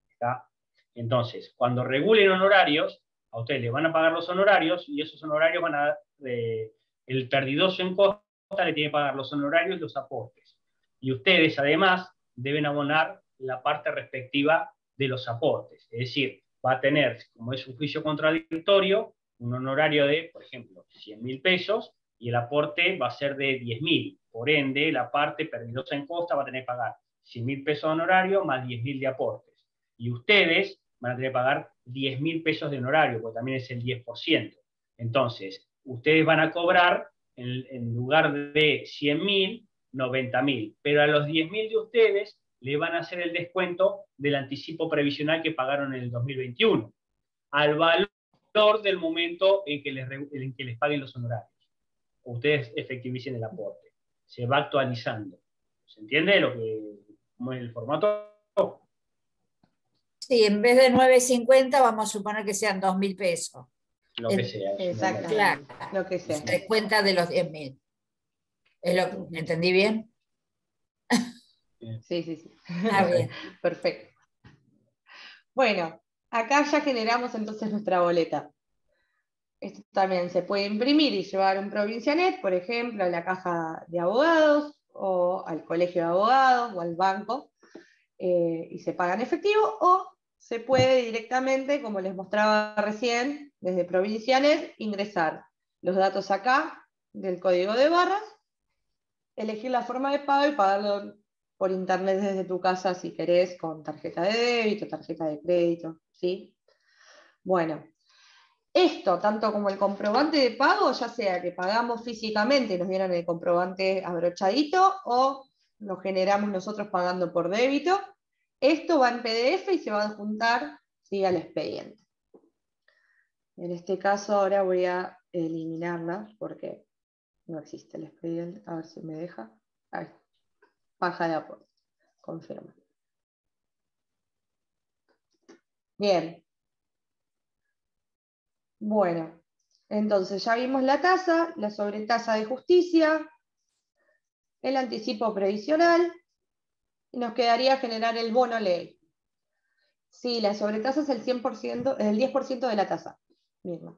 Speaker 1: ¿Está? Entonces, cuando regulen honorarios, a ustedes les van a pagar los honorarios y esos honorarios van a... el perdidoso en costa le tiene que pagar los honorarios y los aportes. Y ustedes, además, deben abonar la parte respectiva de los aportes. Es decir, va a tener, como es un juicio contradictorio, un honorario de, por ejemplo, 100.000 pesos y el aporte va a ser de 10.000. Por ende, la parte perdidosa en costa va a tener que pagar 100.000 pesos de honorario más 10.000 de aportes. Y ustedes van a tener que pagar 10.000 pesos de honorario, porque también es el 10%. Entonces, ustedes van a cobrar, en lugar de 100.000, 90.000. Pero a los 10.000 de ustedes le van a hacer el descuento del anticipo previsional que pagaron en el 2021, al valor del momento en que les paguen los honorarios. Ustedes efectivicen el aporte. Se va actualizando. ¿Se entiende cómo es el formato?
Speaker 10: Sí, en vez de 9.50 vamos a suponer que sean 2.000 pesos.
Speaker 1: Lo que sea.
Speaker 5: Exactamente.
Speaker 10: Claro.
Speaker 5: Lo que sea.
Speaker 10: Se descuenta de los 10.000. ¿Entendí bien?
Speaker 5: Sí.
Speaker 10: Ah, bien.
Speaker 5: Perfecto. Bueno, acá ya generamos entonces nuestra boleta. Esto también se puede imprimir y llevar un Provincianet, por ejemplo, a la caja de abogados o al colegio de abogados o al banco, y se paga en efectivo, o se puede directamente, como les mostraba recién, desde Provincianet, ingresar los datos acá del código de barras, elegir la forma de pago y pagarlo por internet desde tu casa si querés, con tarjeta de débito, tarjeta de crédito, ¿sí? Bueno, esto, tanto como el comprobante de pago, ya sea que pagamos físicamente y nos dieron el comprobante abrochadito, o lo generamos nosotros pagando por débito, esto va en PDF y se va a adjuntar, ¿sí?, al expediente. En este caso ahora voy a eliminarla porque no existe el expediente. A ver si me deja. Ahí. Baja de aporte. Confirma. Bien. Bueno, entonces ya vimos la tasa, la sobretasa de justicia, el anticipo previsional, y nos quedaría generar el bono ley. Sí, la sobretasa es el 100%, el 10% de la tasa misma.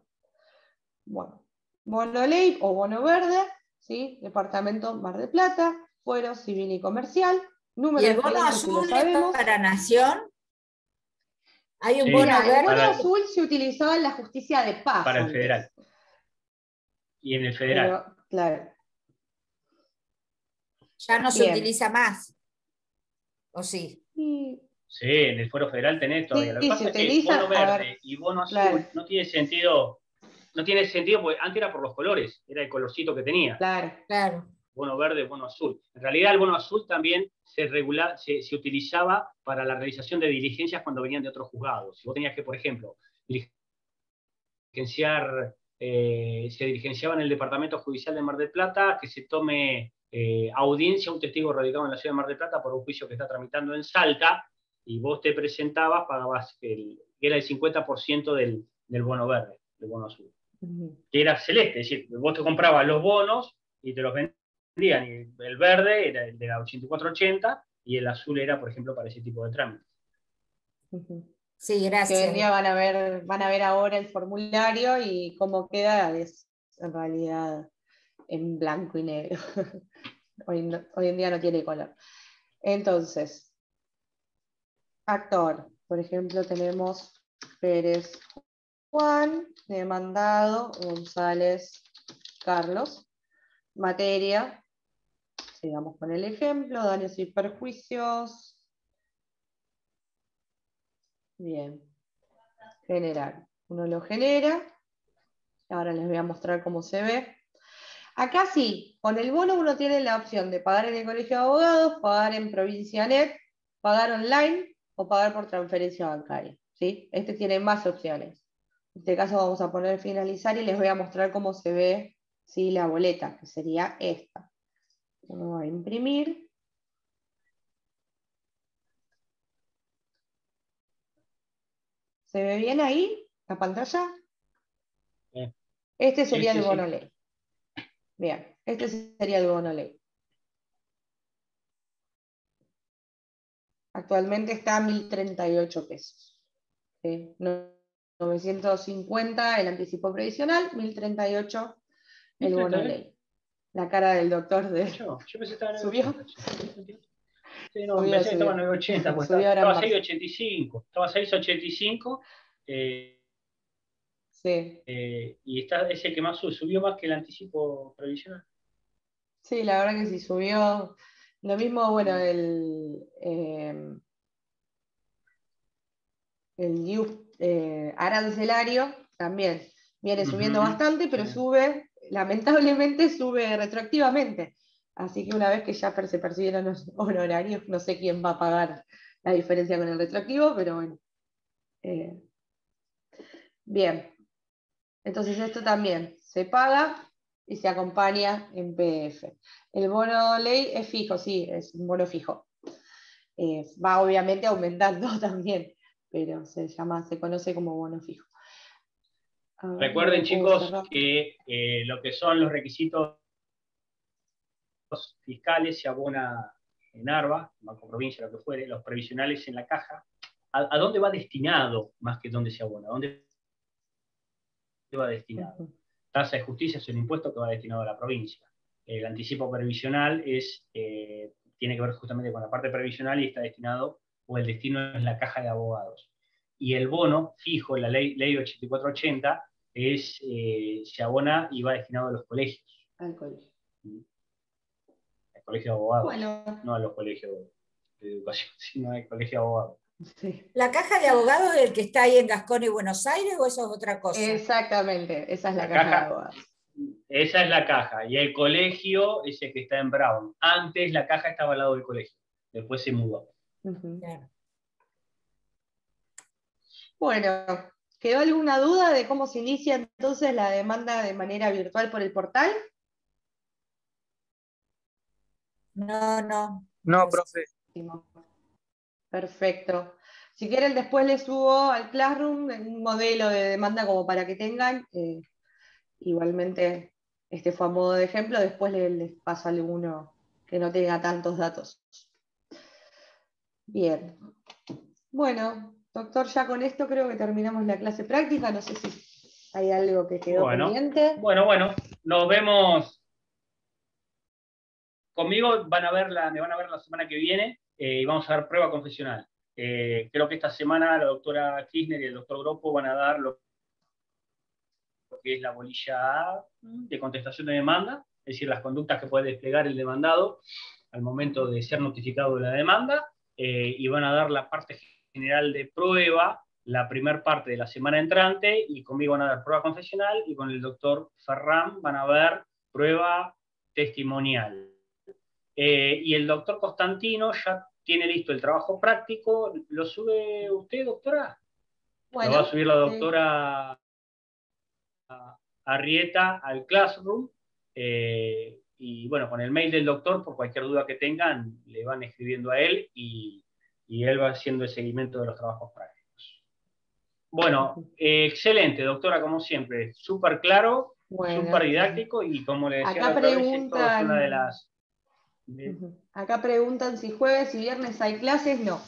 Speaker 5: Bueno, bono ley o bono verde, ¿sí? Departamento Mar del Plata, fuero civil y comercial, número
Speaker 10: ¿Y el
Speaker 5: de
Speaker 10: bono
Speaker 5: clientes si lo
Speaker 10: azul es
Speaker 5: sabemos.
Speaker 10: para Nación? ¿Hay un
Speaker 1: Sí.
Speaker 10: bono
Speaker 5: Mira, el
Speaker 10: verde?
Speaker 5: bono azul se utilizaba en la justicia de paz.
Speaker 1: Para el
Speaker 5: antes.
Speaker 1: federal. Y en el federal.
Speaker 5: Pero, claro.
Speaker 10: Ya no se
Speaker 5: Bien.
Speaker 10: utiliza más. ¿O sí?
Speaker 5: Y
Speaker 1: Sí, en el fuero federal tenés todavía. Lo que
Speaker 5: sí,
Speaker 1: pasa
Speaker 5: se
Speaker 1: es que
Speaker 5: utiliza,
Speaker 1: bono
Speaker 5: a
Speaker 1: verde
Speaker 5: ver,
Speaker 1: y bono azul
Speaker 5: claro.
Speaker 1: no tiene sentido. No tiene sentido porque antes era por los colores, era el colorcito que tenía.
Speaker 5: Claro.
Speaker 10: Claro.
Speaker 1: Bono verde, bono azul. En realidad el bono azul también se utilizaba para la realización de diligencias cuando venían de otros juzgados. Si vos tenías que, por ejemplo, diligenciar, se diligenciaba en el Departamento Judicial de Mar del Plata, que se tome audiencia a un testigo radicado en la ciudad de Mar del Plata por un juicio que está tramitando en Salta, y vos te presentabas, pagabas era el 50% del bono verde, del bono azul. Que era celeste, es decir, vos te comprabas los bonos y te los vendían, y el verde era el de la 8480 y el azul era, por ejemplo, para ese tipo de trámites.
Speaker 10: Sí, gracias.
Speaker 5: Que hoy en día van a ver ahora el formulario y cómo queda es en realidad en blanco y negro. Hoy en día no tiene color. Entonces, actor, por ejemplo, tenemos Pérez Juan, demandado González Carlos. Materia, sigamos con el ejemplo, daños y perjuicios. Bien. Generar. Uno lo genera. Ahora les voy a mostrar cómo se ve. Acá sí, con el bono uno tiene la opción de pagar en el colegio de abogados, pagar en Provincianet, pagar online o pagar por transferencia bancaria. ¿Sí? Este tiene más opciones. En este caso vamos a poner finalizar y les voy a mostrar cómo se ve, ¿sí?, la boleta, que sería esta. Uno va a imprimir. ¿Se ve bien ahí la pantalla? Este sería el bono ley. Bien, este sería el bono ley. Actualmente está a 1.038 pesos. ¿Sí? 950 el anticipo previsional, 1.038 el bono ley. La cara del doctor de...
Speaker 1: Yo pensé que estaba en
Speaker 5: ¿Subió?
Speaker 1: Sí, no, pensé que estaba en 980, pues estaba a 6.85. Estaba a 6.85.
Speaker 5: Sí.
Speaker 1: Y está ese que más subió más que el anticipo previsional.
Speaker 5: Sí, la verdad que sí, subió. Lo mismo, bueno, el DIU arancelario también viene subiendo bastante, pero sube, lamentablemente sube retroactivamente. Así que una vez que ya se percibieron los honorarios, no sé quién va a pagar la diferencia con el retroactivo, pero bueno. Bien. Entonces esto también se paga y se acompaña en PDF. El bono ley es fijo, sí, es un bono fijo. Va obviamente aumentando también, pero se conoce como bono fijo.
Speaker 1: Recuerden, chicos, que lo que son los requisitos fiscales se abona en ARBA, Banco Provincia, lo que fuere, los previsionales en la caja. ¿A dónde va destinado más que dónde se abona? ¿A dónde va destinado? Tasa de justicia es un impuesto que va destinado a la provincia. El anticipo previsional tiene que ver justamente con la parte previsional y está destinado, o el destino es la caja de abogados. Y el bono fijo, la ley 8480, se abona y va destinado a los colegios.
Speaker 5: Al colegio.
Speaker 1: Al colegio de abogados.
Speaker 5: Bueno.
Speaker 1: No a los colegios de educación, sino al colegio de abogados.
Speaker 5: Sí.
Speaker 10: ¿La caja de abogados es el que está ahí en Gascón y Buenos Aires o eso es otra cosa?
Speaker 5: Exactamente, esa es la caja de abogados.
Speaker 1: Esa es la caja, y el colegio es el que está en Brown. Antes la caja estaba al lado del colegio, después se mudó.
Speaker 10: Claro.
Speaker 5: Bueno, ¿quedó alguna duda de cómo se inicia entonces la demanda de manera virtual por el portal?
Speaker 10: No.
Speaker 9: No, profe.
Speaker 5: Perfecto. Si quieren, después les subo al Classroom un modelo de demanda como para que tengan. Igualmente, este fue a modo de ejemplo, después les paso a alguno que no tenga tantos datos. Bien. Bueno, doctor, ya con esto creo que terminamos la clase práctica. No sé si hay algo que quedó pendiente.
Speaker 1: Bueno, nos vemos. Conmigo me van a ver la semana que viene y vamos a dar prueba confesional. Creo que esta semana la doctora Kirchner y el doctor Gropo van a dar lo que es la bolilla de contestación de demanda, es decir, las conductas que puede desplegar el demandado al momento de ser notificado de la demanda, y van a dar la parte general de prueba, la primera parte de la semana entrante, y conmigo van a dar prueba confesional, y con el doctor Ferran van a ver prueba testimonial. Y el doctor Constantino ya tiene listo el trabajo práctico. ¿Lo sube usted, doctora? Bueno, lo va a subir la doctora Arrieta al Classroom. Y bueno, con el mail del doctor, por cualquier duda que tengan, le van escribiendo a él y él va haciendo el seguimiento de los trabajos prácticos. Bueno, excelente, doctora, como siempre. Súper claro, súper didáctico y como le decía la otra vez, esto es una de las...
Speaker 5: Acá preguntan si jueves y viernes hay clases. No,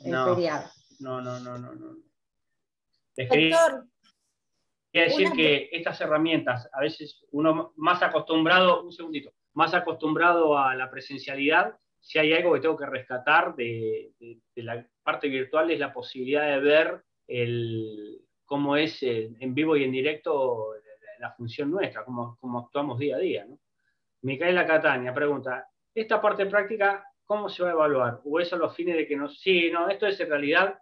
Speaker 5: es feriado.
Speaker 1: No.
Speaker 10: Doctor,
Speaker 1: Quiere decir que estas herramientas, a veces uno más acostumbrado a la presencialidad, si hay algo que tengo que rescatar de la parte virtual es la posibilidad de ver cómo es en vivo y en directo la función nuestra, cómo actuamos día a día, ¿no? Micaela Catania pregunta, ¿esta parte práctica cómo se va a evaluar? ¿O eso a los fines de que no? Sí, no, esto es en realidad,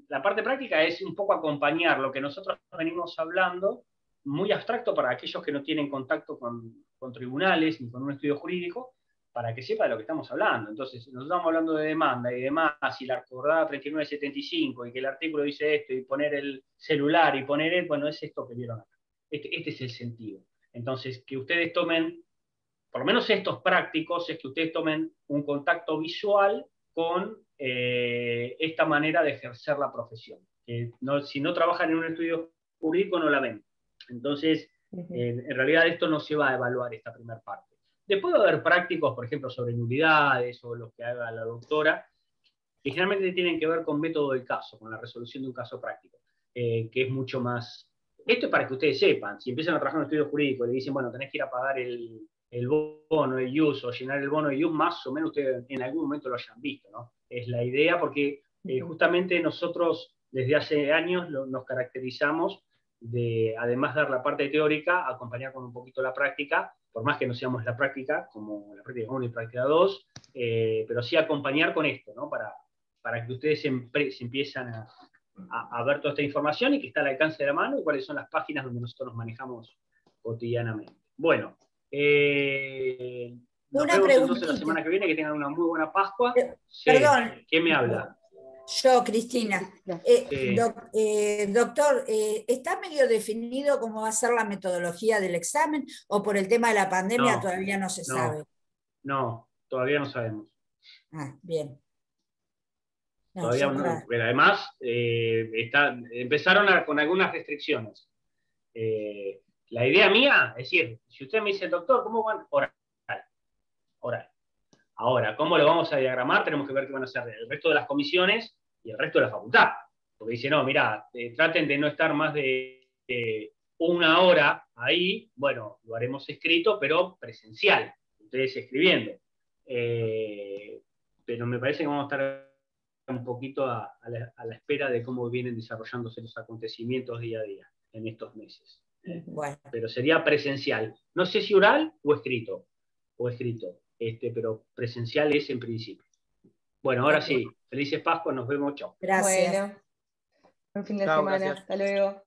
Speaker 1: la parte práctica es un poco acompañar lo que nosotros venimos hablando, muy abstracto para aquellos que no tienen contacto con tribunales ni con un estudio jurídico, para que sepa de lo que estamos hablando. Entonces, nos estamos hablando de demanda y demás, y la acordada 3975, y que el artículo dice esto, y poner el celular, y poner el, bueno, es esto que vieron acá. Este es el sentido. Entonces, que ustedes tomen, por lo menos estos prácticos, es que ustedes tomen un contacto visual con esta manera de ejercer la profesión. Si no trabajan en un estudio jurídico, no la ven. Entonces, en realidad esto no se va a evaluar esta primera parte. Después va a haber prácticos, por ejemplo, sobre nulidades o los que haga la doctora, que generalmente tienen que ver con método del caso, con la resolución de un caso práctico, que es mucho más... Esto es para que ustedes sepan, si empiezan a trabajar en un estudio jurídico y le dicen, bueno, tenés que ir a pagar el bono de IUS o llenar el bono de IUS, más o menos ustedes en algún momento lo hayan visto, ¿no? Es la idea porque justamente nosotros desde hace años nos caracterizamos de, además de dar la parte teórica, acompañar con un poquito la práctica, por más que no seamos la práctica, como la práctica 1 y práctica 2, pero sí acompañar con esto, ¿no? Para que ustedes se empiezan a ver toda esta información y que está al alcance de la mano y cuáles son las páginas donde nosotros nos manejamos cotidianamente. Bueno, nos vemos entonces la semana que viene, que tengan una muy buena Pascua.
Speaker 10: Perdón.
Speaker 1: ¿Quién me habla?
Speaker 10: Yo, Cristina. Doctor, ¿está medio definido cómo va a ser la metodología del examen o por el tema de la pandemia todavía no se sabe?
Speaker 1: No, todavía no sabemos.
Speaker 10: Ah, bien.
Speaker 1: Todavía no, pero además empezaron con algunas restricciones. La idea mía es decir, si usted me dice, doctor, ¿cómo van? Oral. Ahora, ¿cómo lo vamos a diagramar? Tenemos que ver qué van a hacer el resto de las comisiones y el resto de la facultad. Porque dice, no, mirá, traten de no estar más de una hora ahí. Bueno, lo haremos escrito, pero presencial. Ustedes escribiendo. Pero me parece que vamos a estar un poquito a la espera de cómo vienen desarrollándose los acontecimientos día a día en estos meses.
Speaker 10: Bueno.
Speaker 1: Pero sería presencial. No sé si oral o escrito. Pero presencial es en principio. Bueno, ahora sí. Felices Pascuas, nos vemos. Chao.
Speaker 5: Gracias. Bueno, buen fin de semana.
Speaker 9: Gracias.
Speaker 5: Hasta luego.